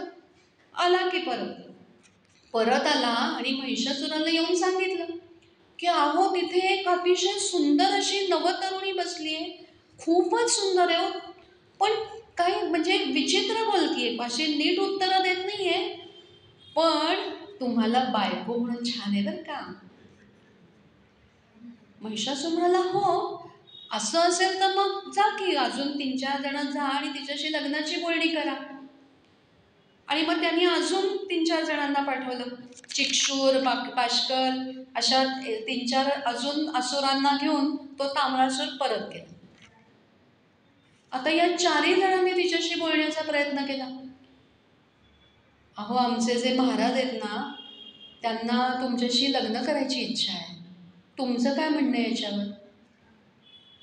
आला की परत आला आणि महिषासुराला येऊन सांगितलं की अहो, तिथे एक अतिशय सुंदर अशी नवतरुणी बसली आहे, खूपच सुंदर आहे हो, पण काही म्हणजे विचित्र बोलतीये, अशी नीट उत्तरं देत नाहीये, पण तुम्हाला बायको म्हणून छान आहे बरं का. महिषासुर म्हणाला, हो असं असेल तर मग जा की, अजून 3-4 जण जा आणि तिच्याशी लग्नाची बोलणी करा. आणि मग त्यांनी अजून 3-4 जणांना पाठवलं. चिक्षूर, पाशकर अशा 3-4 अजून असुरांना घेऊन तो ताम्रासूर परत गेला. आता या 4ही जणांनी तिच्याशी बोलण्याचा प्रयत्न केला. अहो, आमचे जे महाराज आहेत ना, त्यांना तुमच्याशी लग्न करायची इच्छा आहे, तुमचं काय म्हणणं आहे याच्यावर?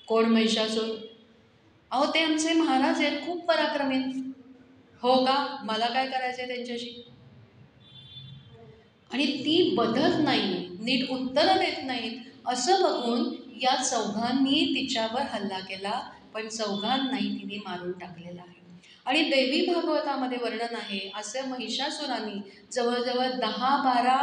कोण? महिषासूर. अहो, ते आमचे महाराज आहेत, खूप पराक्रमी आहेत. हो का? मला काय करायचं आहे त्यांच्याशी? आणि ती बदलत नाही, नीट उत्तरं देत नाहीत. असं बघून या चौघांनी तिच्यावर हल्ला केला, पण चौघांनाही तिने मारून टाकलेला आहे. आणि देवी भागवतामध्ये वर्णन आहे, असे महिषासुराने जवळजवळ 10-12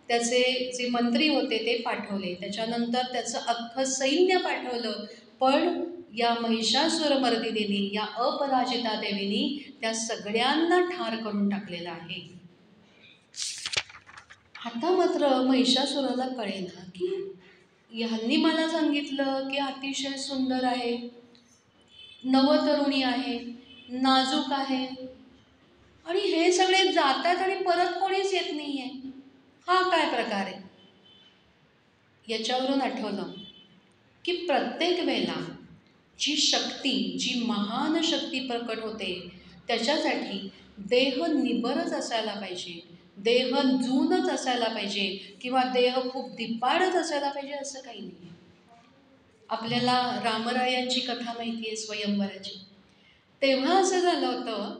त्याचे जे मंत्री होते ते पाठवले, त्याच्यानंतर त्याचं अख्खं सैन्य पाठवलं, पण या महिषासुरमर्दिनीने, या अपराजिता देवीनी त्या सगळ्यांना ठार करून टाकलेलं आहे. आता मात्र महिषासुराला कळेना की ह्यांनी मला सांगितलं की अतिशय सुंदर आहे, नवतरुणी आहे, नाजूक आहे, आणि हे सगळे जातात आणि परत कोणीच येत नाही आहे, हा काय प्रकार आहे? याच्यावरून आठवलं की प्रत्येक वेळेला जी शक्ती, जी महान शक्ती प्रकट होते, त्याच्यासाठी देह निबरच असायला पाहिजे, देह जूनच असायला पाहिजे, किंवा देह खूप दिपाडच असायला पाहिजे असं काही नाही. आपल्याला रामरायांची कथा माहिती आहे स्वयंवराची. तेव्हा असं झालं होतं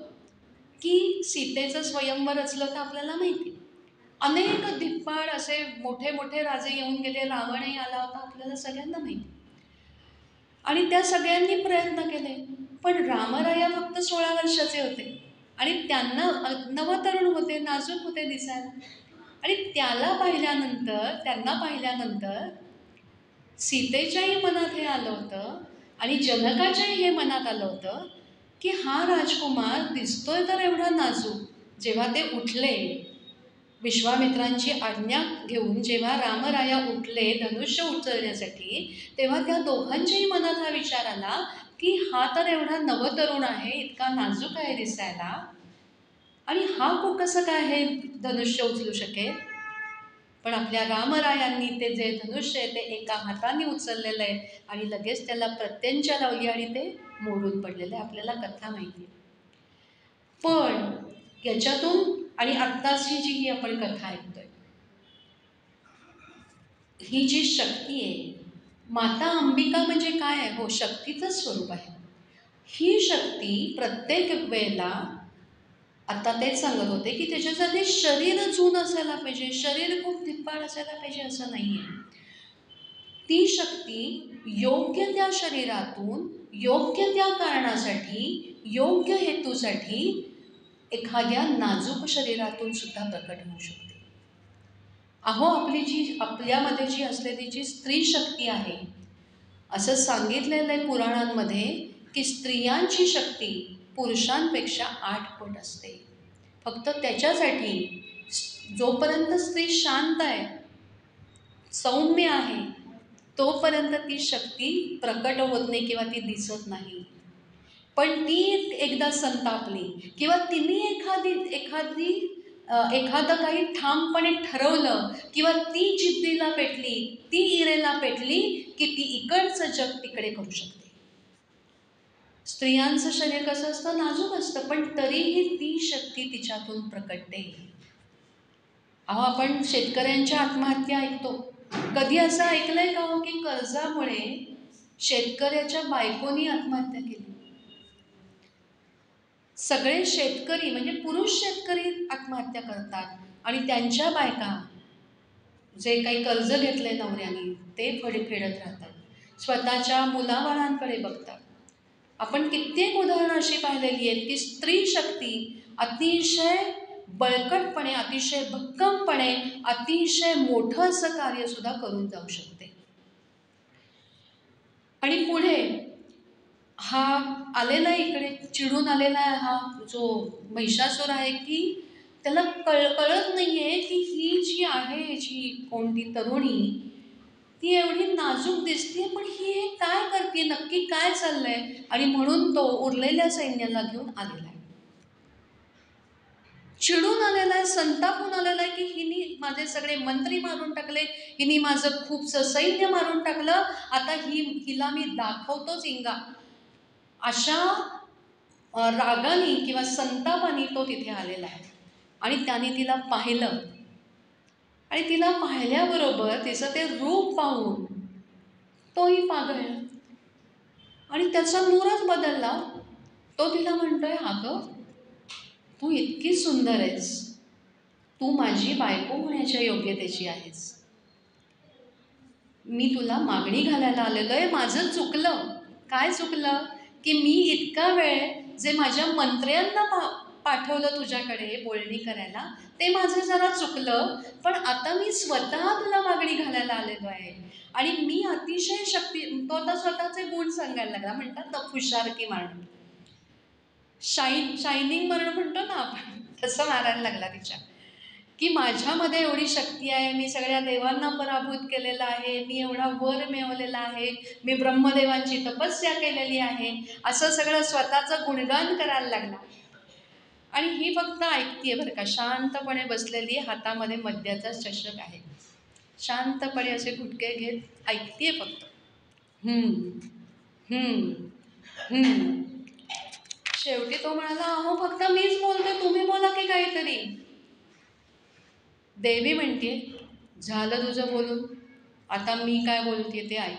की सीतेचं स्वयंवर असलं तर आपल्याला माहिती, अनेक दिप्पाड असे मोठे मोठे राजे येऊन गेले, रावणही आला होता, आपल्याला सगळ्यांना माहिती. आणि त्या सगळ्यांनी प्रयत्न केले, पण रामराया फक्त 16 वर्षाचे होते आणि त्यांना नवतरुण होते, नाजूक होते दिसायला. आणि त्यांना पाहिल्यानंतर सीतेच्याही मनात हे आलं होतं आणि जनकाच्याही हे मनात आलं होतं की हा राजकुमार दिसतोय तर एवढा नाजूक. जेव्हा ते उठले, विश्वामित्रांची आज्ञा घेऊन जेव्हा रामराया उठले धनुष्य उचलण्यासाठी, तेव्हा त्या दोघांच्याही मनात हा विचार आला की हा तर एवढा नवतरुण आहे, इतका नाजूक आहे दिसायला, आणि हा कसं काय हे धनुष्य उचलू शकेल. पण आपल्या रामरायांनी ते जे धनुष्य आहे ते एका हाताने उचललेलं आहे आणि लगेच त्याला प्रत्यंचा लावली आणि ते मोडून पडलेलं आहे. आपल्याला कथा माहिती आहे. पण याच्यातून आणि आत्ताची जी ही आपण कथा ऐकतोय, ही जी शक्ती आहे, माता अंबिका म्हणजे काय आहे? हो, शक्तीचं स्वरूप आहे. ही शक्ती प्रत्येक वेळेला, आता तेच सांगत होते की त्याच्यासाठी शरीर जून असायला पाहिजे, शरीर खूप धिप्पाड असायला पाहिजे असं नाही आहे. ती शक्ती योग्य त्या शरीरातून योग्य त्या कारणासाठी, योग्य हेतूसाठी एखाद्या नाजूक शरीरातून सुद्धा प्रकट होऊ शकते. अहो, आपल्यामध्ये जी असलेली जी स्त्री शक्ती आहे, असं सांगितलेलं आहे पुराणांमध्ये की स्त्रियांची शक्ती पुरुषांपेक्षा 8 पट असते. फक्त त्याच्यासाठी जोपर्यंत स्त्री शांत आहे, सौम्य आहे, तोपर्यंत ती शक्ती प्रकट होत नाही किंवा ती दिसत नाही. पण ती एकदा संतापली किंवा तिने एखादं काही ठामपणे ठरवलं किंवा ती जिद्दीला पेटली, ती इरेला पेटली की ती इकडचं जग तिकडे करू शकते. स्त्रियांचं शरीर कसं असतं? नाजूक असतं, पण तरीही ती शक्ती तिच्यातून प्रकटते. अहो, आपण शेतकऱ्यांच्या आत्महत्या ऐकतो. कधी असं ऐकलंय का हो की कर्जामुळे शेतकऱ्याच्या बायकोनी आत्महत्या केली? सगळे शेतकरी म्हणजे पुरुष शेतकरी आत्महत्या करतात आणि त्यांच्या बायका जे काही कर्ज घेतले नवऱ्याने ते फेडत राहतात, स्वतःच्या मुलाबाळांकडे बघतात. आपण कित्येक उदाहरणं अशी पाहिलेली आहेत की स्त्री शक्ती अतिशय बळकटपणे, अतिशय भक्कमपणे, अतिशय मोठं असं कार्यसुद्धा करून जाऊ शकते. आणि पुढे हा आलेला इकडे चिडून आलेला हा जो महिषासुर आहे की त्याला कळत नाही आहे की ही जी आहे, जी कोणती तरुणी, ती एवढी नाजूक दिसते, पण ही हे काय करते, नक्की काय चाललंय. आणि म्हणून तो उरलेल्या सैन्याला घेऊन आलेला आहे, चिडून आलेला आहे, संतापून आलेला आहे की हिनी माझे सगळे मंत्री मारून टाकले, हिनी माझं खूपसं सैन्य मारून टाकलं, आता हिला मी दाखवतोच इंगा. अशा रागाने किंवा संतापाने तो तिथे आलेला आहे. आणि त्याने तिला पाहिलं आणि तिला पाहिल्याबरोबर तिचं ते रूप पाहून तोही पागळला आणि त्याचा नूरच बदलला. तो तिला म्हणतोय, अगं, तू इतकी सुंदर आहेस, तू माझी बायको होण्याच्या योग्यतेची आहेस, मी तुला मागणी घालायला आलेलो आहे. माझं चुकलं. काय चुकलं? की मी इतका वेळ जे माझ्या मंत्र्यांना पाठवलं तुझ्याकडे बोलणी करायला, ते माझं जरा चुकलं. पण आता मी स्वतः तुला मागणी घालायला आलेलो आहे आणि मी अतिशय तो आता स्वतःचे गुण सांगायला लागला. म्हणतात ना फुशारकी मारणं, शायनिंग मारणं म्हणतो ना आपण, तसं मारायला लागला तिच्या की माझ्यामध्ये एवढी शक्ती आहे, मी सगळ्या देवांना पराभूत केलेलं आहे, मी एवढा वर मिळवलेला आहे, मी ब्रह्मदेवांची तपस्या केलेली आहे, असं सगळं स्वतःचं गुणगान करायला लागला. आणि ही फक्त ऐकतीये बरं का, शांतपणे बसलेली, हातामध्ये मद्याचा चषक आहे, शांतपणे असे गुटके घेत ऐकतीये फक्त. शेवटी तो म्हणाला, अहो फक्त मीच बोलते, तुम्ही बोला की काहीतरी. देवी म्हणते, झालं तुझं बोलून, आता मी काय बोलते ते ऐक.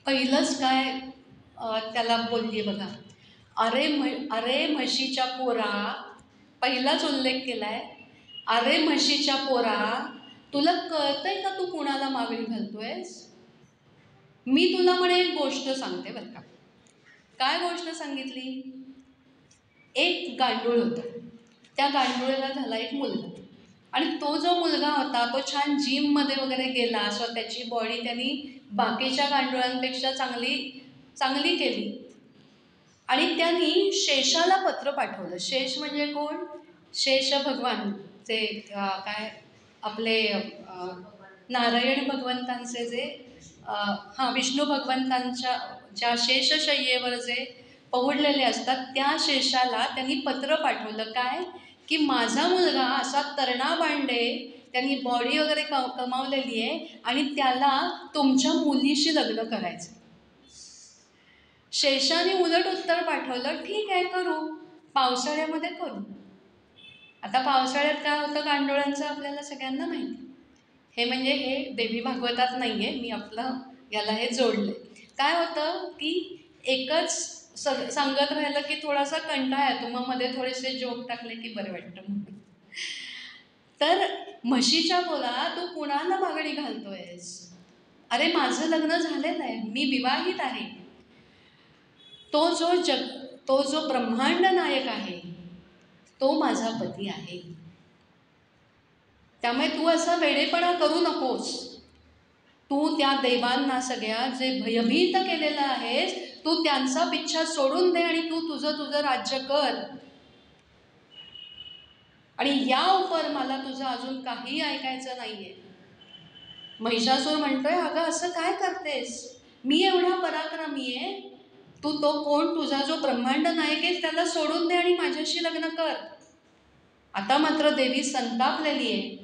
पहिलंच काय त्याला बोलली बघा, अरे म्हशीच्या पोरा, पहिलाच उल्लेख केलाय, अरे म्हशीच्या पोरा, तुला कळतंय का तू कुणाला मागणी घालतोयस? मी तुला म्हणे एक गोष्ट सांगते बरं का, काय गोष्ट सांगितली? एक गांडूळ होतं, त्या गांडुळाला झाला एक मुलगा, आणि तो जो मुलगा होता तो छान जिममध्ये वगैरे गेला, स्वतःची बॉडी त्यांनी बाकीच्या गांडुळांपेक्षा चांगली चांगली केली. आणि त्यांनी शेषाला पत्र पाठवलं. शेष म्हणजे कोण? शेष भगवान, ते काय आपले नारायण भगवंतांचे जे हां, विष्णू भगवंतांच्या ज्या शेषशय्येवर जे पहुडलेले असतात त्या शेषाला त्यांनी पत्र पाठवलं. काय? की माझा मुलगा असा तरणा बांडे, त्यांनी बॉडी वगैरे कमावलेली आहे आणि त्याला तुमच्या मुलीशी लग्न करायचं. शेषाने उलट उत्तर पाठवलं, ठीक आहे करू, पावसाळ्यामध्ये करू. आता पावसाळ्यात काय होतं गांडोळांचं आपल्याला सगळ्यांना माहिती. हे म्हणजे हे देवी भागवतात नाही आहे, मी आपलं याला हे जोडलं आहे. काय होतं की एकच सांगत राहिलं की थोडासा कंटाळा येतो, मग मध्ये थोडेसे जोक टाकले की बरं वाटतं म्हणून. तर म्हशीच्या बोला तू कुणाला मागणी घालतोयस? अरे माझं लग्न झालेलं आहे, मी विवाहित आहे. तो जो ब्रह्मांड नायक आहे तो माझा पती आहे. त्यामुळे तू असा वेडेपणा करू नकोस. तू त्या देवांना सगळ्या जे भयभीत केलेलं आहेस, तू त्यांचा पिच्छा सोडून दे आणि तू तुझं तुझं राज्य कर. आणि या उपर मला तुझं अजून काही ऐकायचं नाहीये. महिषासूर म्हणतोय, अगं असं काय करतेस? मी एवढा पराक्रमी आहे, तू तो कोण तुझा जो ब्रह्मांड नायक आहे त्याला सोडून दे आणि माझ्याशी लग्न कर. आता मात्र देवी संतापलेली आहे.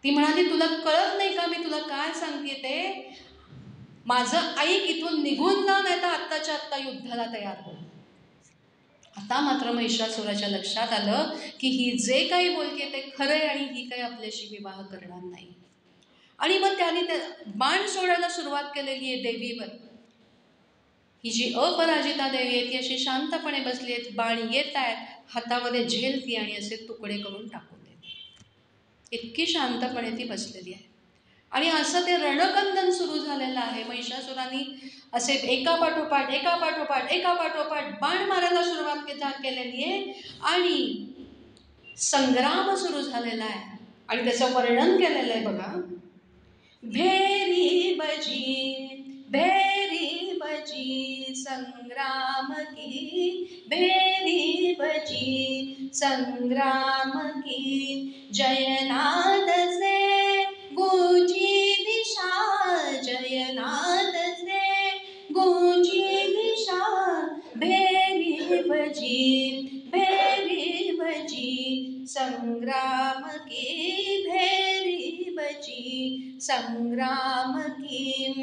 ती म्हणाली, तुला कळत नाही का मी तुला काय सांगते ते? माझं ऐक, इथून निघून जा, नाही तर आत्ताच्या आत्ता युद्धाला तयार हो. आता मात्र महिषासुराच्या लक्षात आलं की ही जे काही बोलते ते खरं आहे आणि ही काही आपल्याशी विवाह करणार नाही. आणि मग त्याने ते बाण सोडायला सुरुवात केलेली आहे देवीवर. ही जी अपराजिता देवी आहे ती अशी शांतपणे बसली आहे, बाण येत आहेत, हातामध्ये झेलती आणि असे तुकडे करून टाकून देते. इतकी शांतपणे ती बसलेली आहे. आणि असं ते रणकंदन सुरू झालेलं आहे. महिषासुराने असे एकापाठोपाठ बाण मारायला सुरुवात केलेली आहे आणि संग्राम सुरू झालेला आहे. आणि त्याचं वर्णन केलेलं आहे बघा. भेरी बजी संग्राम की, भेरी बजी संग्राम की, जयनाद से गूंजी दिशा, जयनाद से गूंजी दिशा, भेरी बजी संग्राम की, भेरी बजी संग्राम की,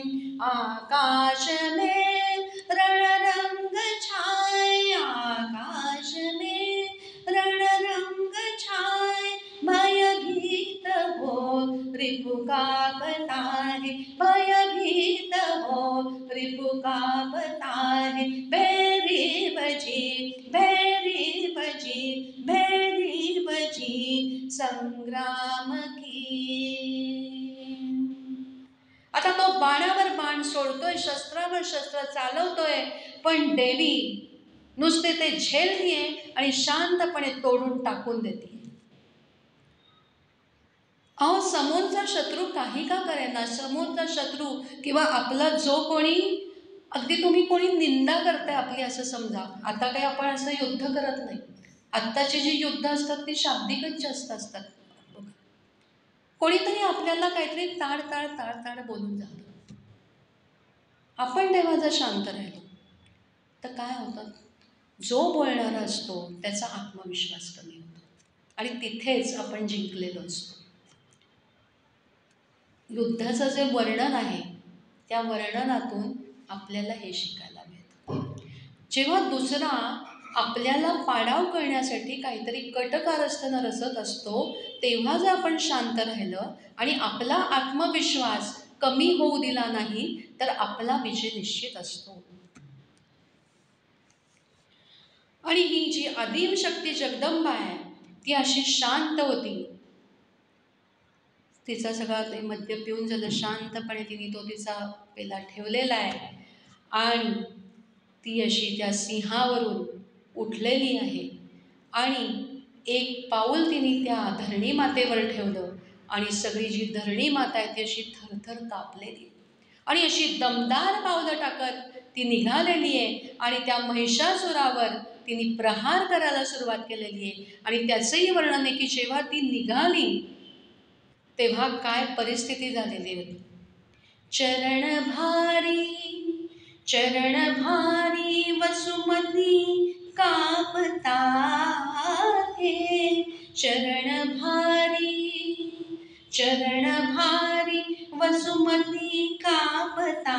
आकाश में रणरंग छाए, आकाश में रणरंग छाए, भयभीत हो रिपु कांपता है, भयभीत हो रिपु कांपता है, भेरी बजी संग्राम की. आता तो बाणावर बाण सोडतोय, शस्त्रावर शस्त्र चालवतोय, पण देवी नुसते ते झेलतीये आणि शांतपणे तोडून टाकून देते. अहो, समोरचा शत्रू काही का करेना, समोरचा शत्रू किंवा आपला जो कोणी, अगदी तुम्ही कोणी निंदा करताय आपली असं समजा. आता काही आपण असं युद्ध करत नाही. आत्ताची जी युद्ध असतात ती शाब्दिकच जास्त असतात. कोणीतरी आपल्याला काहीतरी ताड बोलून जातं. आपण तेव्हा जर शांत राहिलो तर काय होतं, जो बोलणारा असतो त्याचा आत्मविश्वास कमी होतो आणि तिथेच आपण जिंकलेलो असतो. युद्धाचं जे वर्णन आहे त्या वर्णनातून आपल्याला हे शिकायला मिळतं. जेव्हा दुसरा आपल्याला पाडाव करण्यासाठी काहीतरी कटकारस्थानं रचत असतो, तेव्हा जर आपण शांत राहिलं आणि आपला आत्मविश्वास कमी होऊ दिला नाही तर आपला विजय निश्चित असतो. आणि ही जी आदिम शक्ती जगदंबा आहे ती अशी शांत होती. तिचा सगळा ते मद्य पिऊन झालं, शांतपणे तिने तो तिचा पेला ठेवलेला आहे आणि ती अशी त्या सिंहावरून उठलेली आहे आणि एक पाऊल तिने त्या धरणी मातेवर ठेवलं आणि सगळी जी धरणी माता आहे ती अशी थरथर कापलेली आणि अशी दमदार पावलं टाकत ती निघालेली आहे आणि त्या महिषासुरावर तिने प्रहार करायला सुरुवात केलेली आहे. आणि त्याचंही वर्णन आहे की जेव्हा ती निघाली तेव्हा काय परिस्थिती झालेली होती. चरण भारी वसुमती कापता है. चरण भारी वसुमती कापता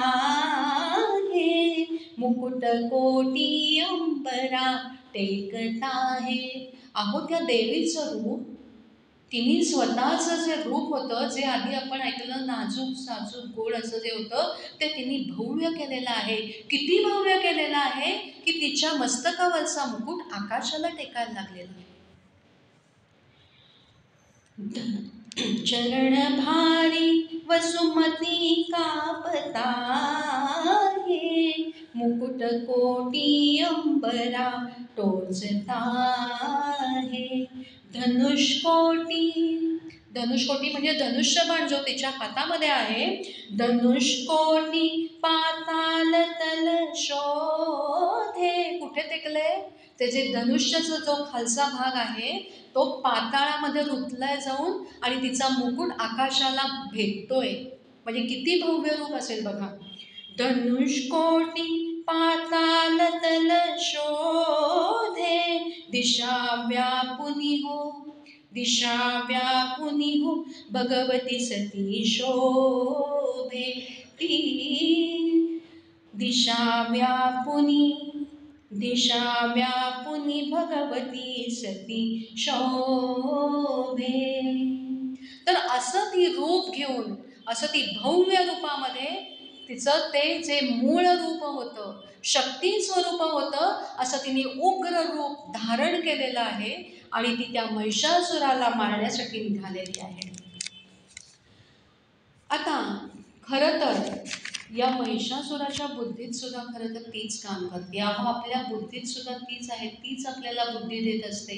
है. मुकुट कोटी अंबरा टेकता है. अहो त्या देवीचं रूप, तिने स्वतःचं जे रूप होतं, जे आधी आपण ऐकलं नाजूक साजूक गोड असं जे होतं, ते तिने भव्य केलेलं आहे. किती भव्य केलेलं आहे की तिच्या मस्तकावरचा मुकुट आकाशाला टेकायला लागलेला आहे. चरण भारी वसुमती कापता है. मुकुट कोटी अंबरा टोचता है. धनुष्कोटी म्हणजे धनुष्यबाण जो तिच्या हातामध्ये आहे. धनुष्कोटी पाताल तल शोधे. कुठे टेकले? ते जे धनुष्याचा जो खालचा भाग आहे तो पाताळामध्ये रुतलाय जाऊन आणि तिचा मुकुट आकाशाला भेटतोय. म्हणजे किती भव्य रूप असेल बघा. धनुष्कोटी पाताल तल शोधे. दिशा व्यापुनी हो भगवती सती शोभे. दिशा व्यापुनी भगवती सती शोभे. तर असं ती रूप घेऊन, असं ती भव्य रूपामध्ये तिचं ते जे मूळ रूप होतं, शक्ती स्वरूप होतं, असं तिने उग्र रूप धारण केलेलं आहे आणि ती त्या महिषासुराला मारण्यासाठी निघालेली आहे. आता खरं तर या महिषासुराच्या बुद्धीत सुद्धा खरं तर तीच काम करते. आपल्या बुद्धीत सुद्धा तीच आहे. तीच आपल्याला बुद्धी देत असते,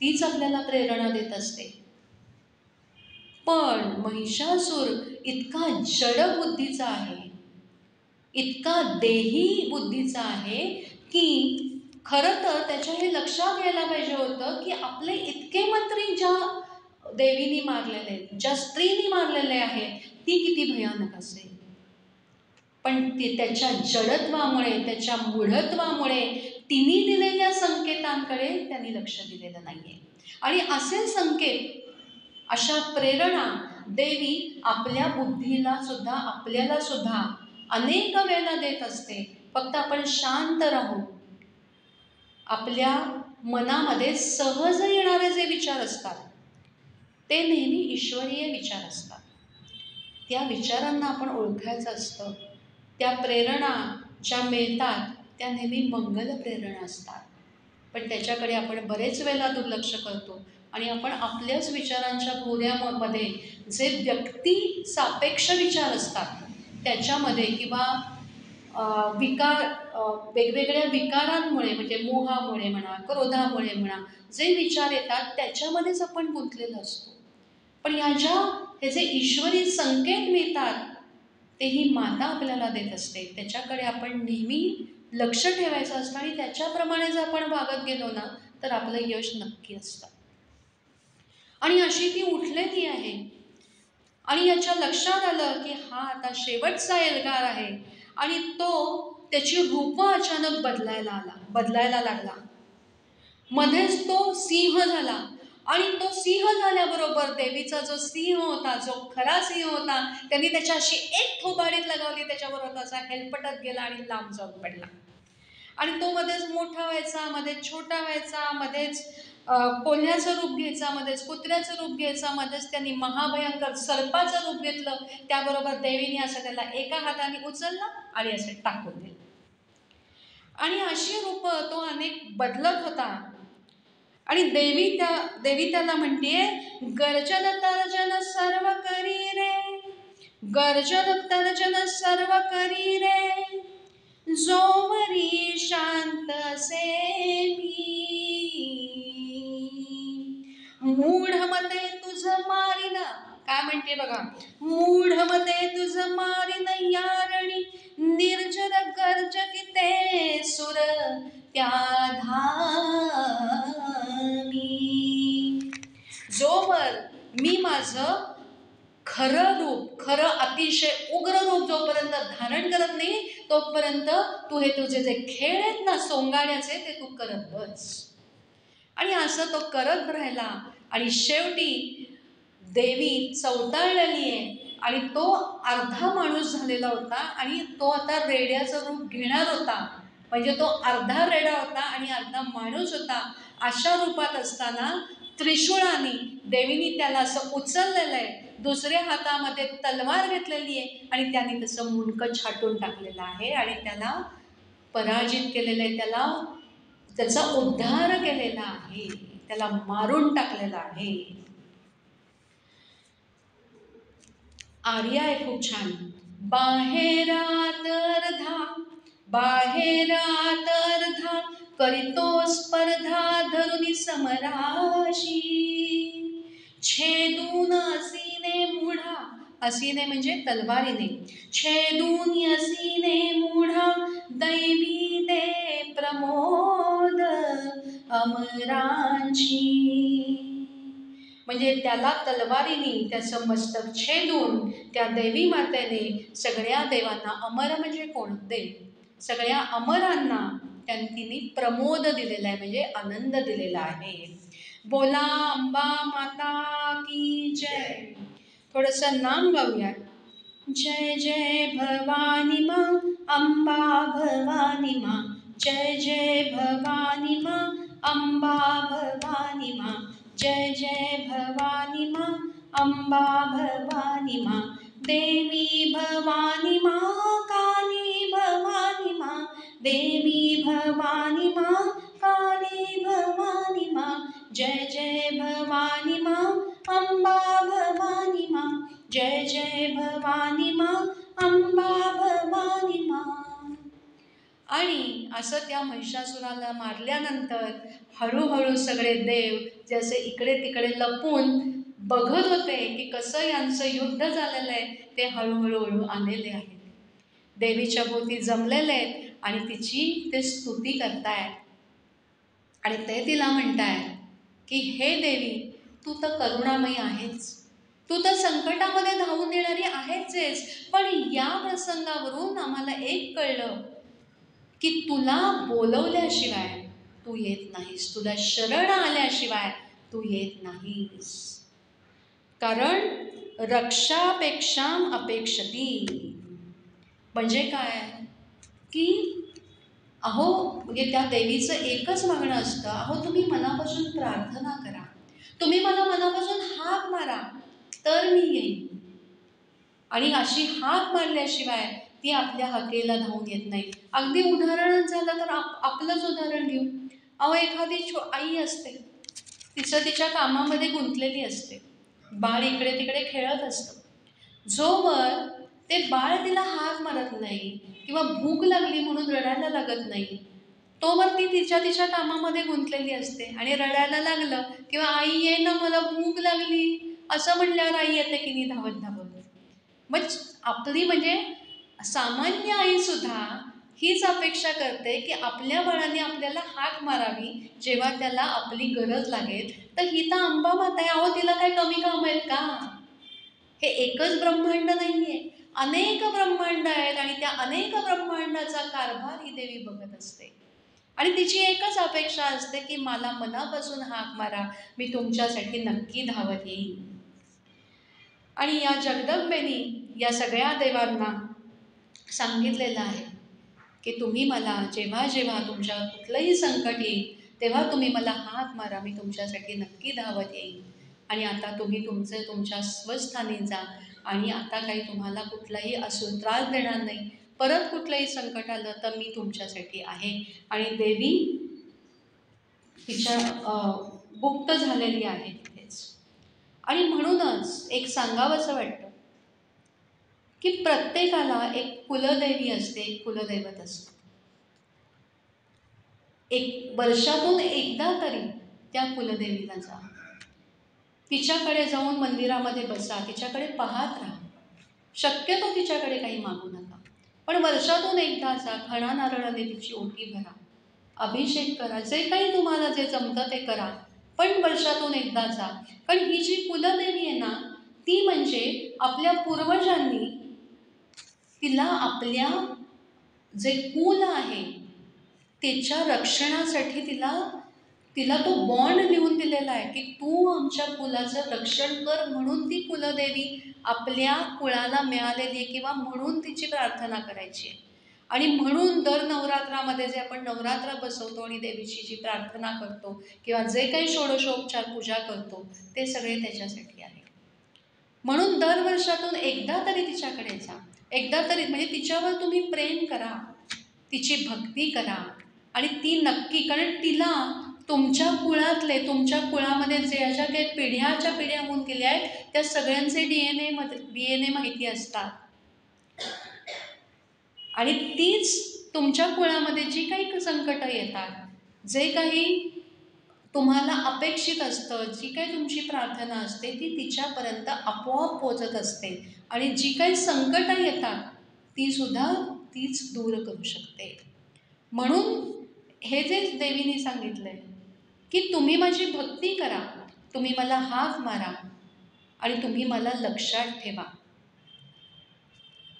तीच आपल्याला प्रेरणा देत असते. पण महिषासूर इतका जड बुद्धीचा आहे, इतका देही बुद्धीचा आहे की खरं तर त्याच्या हे लक्षात यायला पाहिजे होतं की आपले इतके मंत्री ज्या देवीनी मारलेले, ज्या स्त्रीनी मारलेले आहेत, ती किती भयानक असेल. पण ते त्याच्या जडत्वामुळे, त्याच्या मूढत्वामुळे तिने दिलेल्या संकेतांकडे त्यांनी लक्ष दिलेलं नाहीये. आणि असे संकेत, अशा प्रेरणा देवी आपल्या बुद्धीला सुद्धा, आपल्याला सुद्धा अनेक वेळेला देत असते. फक्त आपण शांत राहू. आपल्या मनामध्ये सहज येणारे जे विचार असतात ते नेहमी ईश्वरीय विचार असतात. त्या विचारांना आपण ओळखायचं असतं. त्या प्रेरणा ज्या मिळतात त्या नेहमी मंगल प्रेरणा असतात. पण त्याच्याकडे आपण बरेच वेळेला दुर्लक्ष करतो आणि आपण आपल्याच विचारांच्या भोवऱ्यामध्ये जे व्यक्ती सापेक्ष विचार असतात त्याच्यामध्ये किंवा वेगवेगळ्या विकारांमुळे, म्हणजे मोहामुळे म्हणा, क्रोधामुळे म्हणा, जे विचार येतात त्याच्यामध्येच आपण गुंतलेलो असतो. पण हे जे ईश्वरी संकेत मिळतात तेही माता आपल्याला देत असते. त्याच्याकडे आपण नेहमी लक्ष ठेवायचं असतं आणि त्याच्याप्रमाणे जर आपण वागत गेलो ना तर आपलं यश नक्की असतं. आणि अशी ती उठलेली आहे आणि याच्या लक्षात आलं की हा आता शेवटचा एल्गार आहे आणि त्याची रूप अचानक बदलायला लागला. मध्येच तो सिंह झाला आणि तो सिंह झाल्याबरोबर देवीचा जो सिंह होता, जो खरा सिंह होता, त्यांनी त्याच्याशी एक थोबाडीत लगावली, त्याच्याबरोबर त्याचा हेलपटत गेला आणि लांब जाऊन पडला. आणि तो मध्येच मोठा व्हायचा, मध्येच छोटा व्हायचा, मध्येच कोल्ह्याचं रूप घ्यायचा, मध्येच कुत्र्याचं रूप घ्यायचा, मध्येच त्यांनी महाभयंकर सर्पाचं रूप घेतलं. त्याबरोबर देवीने असं त्याला एका हाताने उचललं आणि असं टाकून दिलं. आणि अशी रूपं तो अनेक बदलत होता. आणि देवी त्याला म्हणतीये, गर्जन तर्जन सर्व करी रे, गर्जन तर्जन सर्व करी रे, जोवरी शांत असे मी, मूढ मते तुझ मारीन, काय म्हणते बघा, मूढ मते तुझ मारीन यारणी, निर्जर गर्जकिते सुर त्या धामी. जोवर मी माझं खरं रूप, खरं अतिशय उग्र रूप जोपर्यंत धारण करत नाही, तोपर्यंत तू हे तुझे जे खेळ आहेत ना सोंगाड्याचे, ते तू करत बस. आणि असं तो करत राहिला. आणि शेवटी देवी चवताळलेली आहे आणि तो अर्धा माणूस झालेला होता आणि तो आता रेड्याचं रूप घेणार होता. म्हणजे तो अर्धा रेडा होता आणि अर्धा माणूस होता. अशा रूपात असताना त्रिशूळाने देवीने त्याला असं उचललेलं आहे, दुसऱ्या हातामध्ये तलवार घेतलेली आहे आणि त्याने त्याचं मुंडकं छाटून टाकलेलं आहे आणि त्याला पराजित केलेलं आहे, त्याचा उद्धार केलेला आहे, त्याला मारून टाकलेला आहे. आर्या आहे खूप छान. बाहेरात अर्धा, बाहेरात अर्धा, करीतो स्पर्धा धरुनी समराशी, छेदून असीने मूढा, असीने म्हणजे तलवारीने, छेदून असीने मूढा, दैवी दे प्रमोद अमरांची. म्हणजे त्याला तलवारीने त्याचं मस्तक छेदून त्या देवी मातेने सगळ्या देवांना, अमर म्हणजे कोण, देव, सगळ्या अमरांना तिने प्रमोद दिलेला आहे, म्हणजे आनंद दिलेला आहे. बोला अंबा माता की जय. थोडंसं नाम गाऊया. जय जय भवानी माँ, अंबा भवानी माँ, जय जय भवानी माँ, अंबा भवानी माँ, जय जय भवानी माँ, अंबा भवानी माँ, देवी भवानी माँ, काली भवानी माँ, देवी भवानी माँ, काली भवानी माँ, जय जय भवानी माँ, अंबा भवानी माँ, जय जय भवानी माँ, अंबा भवानी माँ. आणि असं त्या महिषासुराला मारल्यानंतर हळूहळू सगळे देव जसे इकडे तिकडे लपून बघत होते की कसं यांचं युद्ध झालेलं आहे, ते हळूहळू आलेले आहेत, देवीच्या भोवती जमलेले आहेत आणि तिची ते स्तुती करतायत. आणि ते तिला म्हणतायत की हे देवी, तू तर करुणामयी आहेच, तू तर संकटामध्ये धावून येणारी आहेच, पण या प्रसंगावरून आम्हाला एक कळलं की तुला बोलवल्याशिवाय तू येत नाहीस, तुला शरण आल्याशिवाय तू येत नाहीस. कारण रक्षापेक्षाम अपेक्षती, म्हणजे काय की अहो, म्हणजे त्या देवीचं एकच मागणं असतं, अहो तुम्ही मनापासून प्रार्थना करा, तुम्ही मला मनापासून हाक मारा तर मी येईन. आणि अशी हाक मारल्याशिवाय ती आपल्या हाकेला धावून येत नाही. अगदी उदाहरण झालं तर आपलंच उदाहरण घेऊ. अहो, एखादी आई असते, तिचं तिच्या कामामध्ये गुंतलेली असते, बाळ इकडे तिकडे खेळत असतं. जोवर ते बाळ तिला हाक मारत नाही किंवा भूक लागली म्हणून रडायला लागत नाही, तोवर ती तिच्या कामामध्ये गुंतलेली असते. आणि रडायला लागलं किंवा आई ये ना, मला भूक लागली असं म्हणल्यावर आई येते की नाही धावत धावत. मग आपली म्हणजे सामान्य आईसुद्धा हीच अपेक्षा करते की आपल्या बाळाने आपल्याला हाक मारावी जेव्हा त्याला आपली गरज लागेल. तर ही तर अंबा माता आहे, अहो तिला काय कमी काम आहेत का? हे एकच ब्रह्मांड नाही आहे, अनेक ब्रह्मांड आहेत आणि त्या अनेक ब्रह्मांडाचा कारभार ही देवी बघत असते. आणि तिची एकच अपेक्षा असते की मला मनापासून हाक मारा, मी तुमच्यासाठी नक्की धावत येईन. आणि या जगदंबेनी या सगळ्या देवांना सांगितलेलं आहे की तुम्ही मला जेव्हा जेव्हा तुमच्या कुठलंही संकट येईल तेव्हा तुम्ही मला हाक मारा, मी तुमच्यासाठी नक्की धावत येईल. आणि आता तुम्ही तुमच्या स्वस्थानी जा आणि आता काही तुम्हाला कुठलाही त्रास देणार नाही. परत कुठलंही संकट आलं तर मी तुमच्यासाठी आहे. आणि देवी तिच्या गुप्त झालेली आहे तिथेच. आणि म्हणूनच एक सांगावंसं वाटतं की प्रत्येकाला एक कुलदेवी असते, एक कुलदैवत असतं. वर्षातून एकदा तरी त्या कुलदेवीला जा. तिच्याकडे जाऊन मंदिरामध्ये बसा, तिच्याकडे पाहत राहा. शक्यतो तिच्याकडे काही मागू नका, पण वर्षातून एकदा जा. खणा नारळाने तिची ओटी भरा, अभिषेक करा, जे काही तुम्हाला जे जमतं ते करा, पण वर्षातून एकदा जा. कारण ही जी कुलदेवी आहे ना, ती म्हणजे आपल्या पूर्वजांनी तिला आपल्या जे कुल आहे त्याच्या रक्षणासाठी तिला तो बॉन्ड लिहून दिलेला आहे की तू आमच्या कुलाचं रक्षण कर, म्हणून ती कुलदेवी आपल्या कुळाला मिळालेली आहे किंवा म्हणून तिची प्रार्थना करायची आहे. आणि म्हणून दर नवरात्रामध्ये जे आपण नवरात्र बसवतो आणि देवीची जी प्रार्थना करतो किंवा जे काही षोडशोपचार पूजा करतो ते सगळे त्याच्यासाठी आहे. म्हणून दर वर्षातून एकदा तरी तिच्याकडे जा. एकदा तरी म्हणजे तिच्यावर तुम्ही प्रेम करा, तिची भक्ती करा. आणि ती नक्की, कारण तिला तुमच्या कुळामध्ये जे ज्या काही पिढ्याच्या पिढ्या होऊन गेल्या आहेत त्या सगळ्यांचे DNA माहिती असतात. आणि तीच तुमच्या कुळामध्ये जी काही संकटं येतात, जे काही तुम्हाला अपेक्षित असतं, जी काही तुमची प्रार्थना असते ती तिच्यापर्यंत आपोआप पोचत असते. आणि जी काही संकटं येतात तीच दूर करू शकते. म्हणून हे जे देवीने सांगितलंय की तुम्ही माझी भक्ती करा, तुम्ही मला हाक मारा आणि तुम्ही मला लक्षात ठेवा.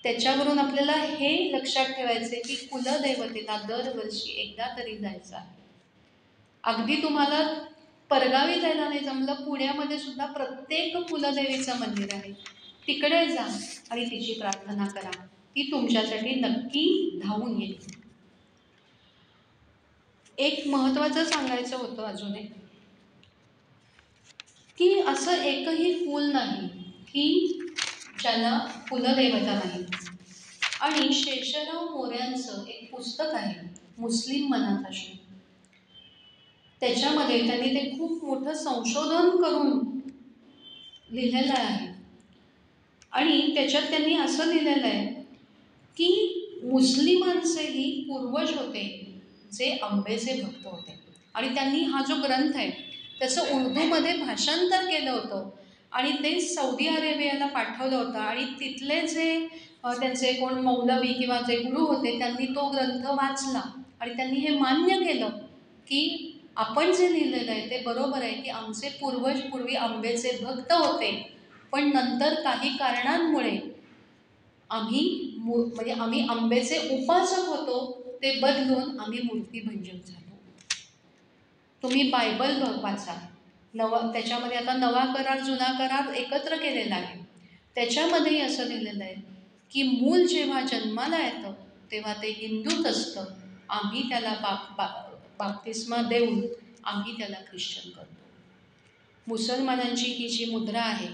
त्याच्यावरून आपल्याला हे लक्षात ठेवायचे की कुलदैवतेला दरवर्षी एकदा तरी जायचं आहे. अगदी तुम्हाला परगावी जायला नाही जमलं, पुण्यामध्ये सुद्धा प्रत्येक कुलदेवीचं मंदिर आहे, तिकडे जा आणि तिची प्रार्थना करा. ती तुमच्यासाठी नक्की धावून येईल. एक महत्त्वाचं सांगायचं होतं अजून एक, की असं एकही कुल नाही की ज्याला कुलदेवता नाही. आणि शेषराव मोऱ्यांचं एक पुस्तक आहे, मुस्लिम मनात. त्याच्यामध्ये त्यांनी ते खूप मोठं संशोधन करून लिहिलेलं आहे. आणि त्याच्यात त्यांनी असं लिहिलेलं आहे की मुस्लिमांचेही पूर्वज होते जे अंबेचे भक्त होते. आणि त्यांनी हा जो ग्रंथ आहे त्याचं उर्दूमध्ये भाषांतर केलं होतं आणि ते सौदी अरेबियाला पाठवलं होतं. आणि तिथले जे त्यांचे कोण मौलवी किंवा जे गुरु होते त्यांनी तो ग्रंथ वाचला आणि त्यांनी हे मान्य केलं की आपण जे लिहिलेलं आहे ते बरोबर आहे की आमचे पूर्वज पूर्वी आंबेचे भक्त होते, पण नंतर काही कारणांमुळे आम्ही आंबेचे उपासक होतो, ते बदलून आम्ही मूर्तिभंजक झालो. तुम्ही बायबल वाचा, त्याच्यामध्ये आता नवा करार जुना करार एकत्र केलेला आहे. त्याच्यामध्येही असं लिहिलेलं आहे की मूल जेव्हा जन्माला येतं तेव्हा ते हिंदूच असतं, आम्ही त्याला बाप्तिस्मा देऊन आम्ही त्याला ख्रिश्चन करतो. मुसलमानांची ही जी मुद्रा आहे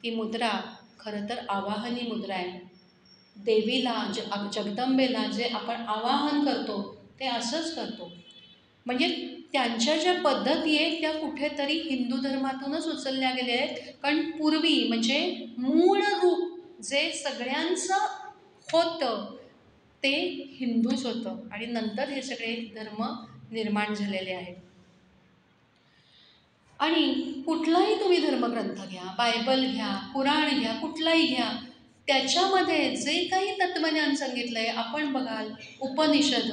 ती मुद्रा खरं तर आवाहनी मुद्रा आहे. देवीला जगदंबेला जे आपण आवाहन करतो ते असंच करतो. म्हणजे त्यांच्या ज्या पद्धती आहेत त्या कुठेतरी हिंदू धर्मातूनच उचलल्या गेल्या आहेत. कारण पूर्वी म्हणजे मूळ रूप जे सगळ्यांचं होतं ते हिंदूच होतं आणि नंतर हे सगळे धर्म निर्माण झालेले आहेत. आणि कुठलाही तुम्ही धर्मग्रंथ घ्या, बायबल घ्या, पुराण घ्या, कुठलाही घ्या, त्याच्यामध्ये जे काही तत्त्वज्ञान सांगितलं आहे, आपण बघाल उपनिषद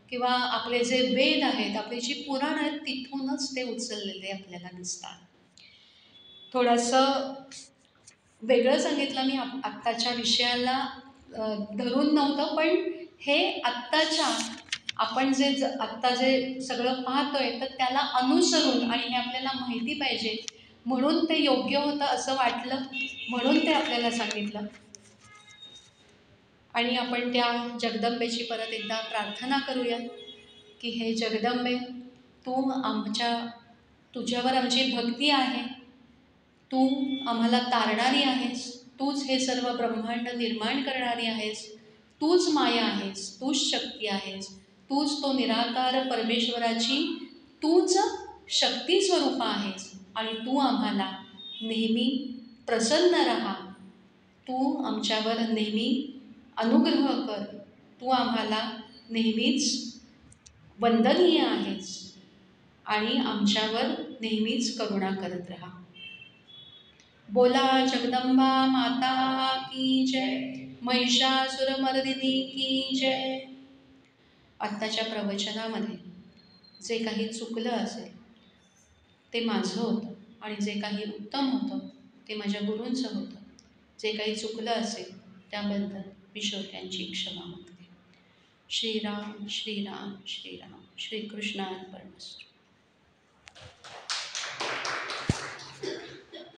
किंवा आपले जे वेद आहेत, आपली जी पुराण आहेत, तिथूनच ते उचललेले आपल्याला दिसतात. थोडंसं वेगळं सांगितलं मी, आत्ताच्या विषयाला धरून नव्हतं, पण हे आत्ताच्या आपण आत्ता जे सगळं पाहतोय तर त्याला अनुसरून आणि हे आपल्याला माहिती पाहिजे म्हणून ते योग्य होतं असं वाटलं, म्हणून ते आपल्याला सांगितलं. आणि आपण त्या जगदंबेची परत एकदा प्रार्थना करूया की हे जगदंबे, तुझ्यावर आमची भक्ती आहे, तू आम्हाला तारणारी आहेस, तूच हे सर्व ब्रह्मांड निर्माण करणारी आहेस, तूच माया आहेस, तूच शक्ती आहेस, तूच तो निराकार परमेश्वराची तूच शक्ती स्वरूप आहेस. आणि तू आम्हाला नेहमी प्रसन्न राहा, तू आमच्यावर नेहमी अनुग्रह कर, तू आम्हाला नेहमीच वंदनीय आहेस आणि आमच्यावर नेहमीच करुणा करत राहा. बोला जगदंबा माता की जय, महिषासुरमर्दिनी की जय. आत्ताच्या प्रवचनामध्ये जे काही चुकलं असेल ते माझं होतं आणि जे काही उत्तम होतं ते माझ्या गुरूंचं होतं. जे काही चुकलं असेल त्याबद्दल मी श्रोत्यांची क्षमा मागते. श्रीराम श्रीराम श्रीराम. श्रीकृष्णार्पणमस्तु.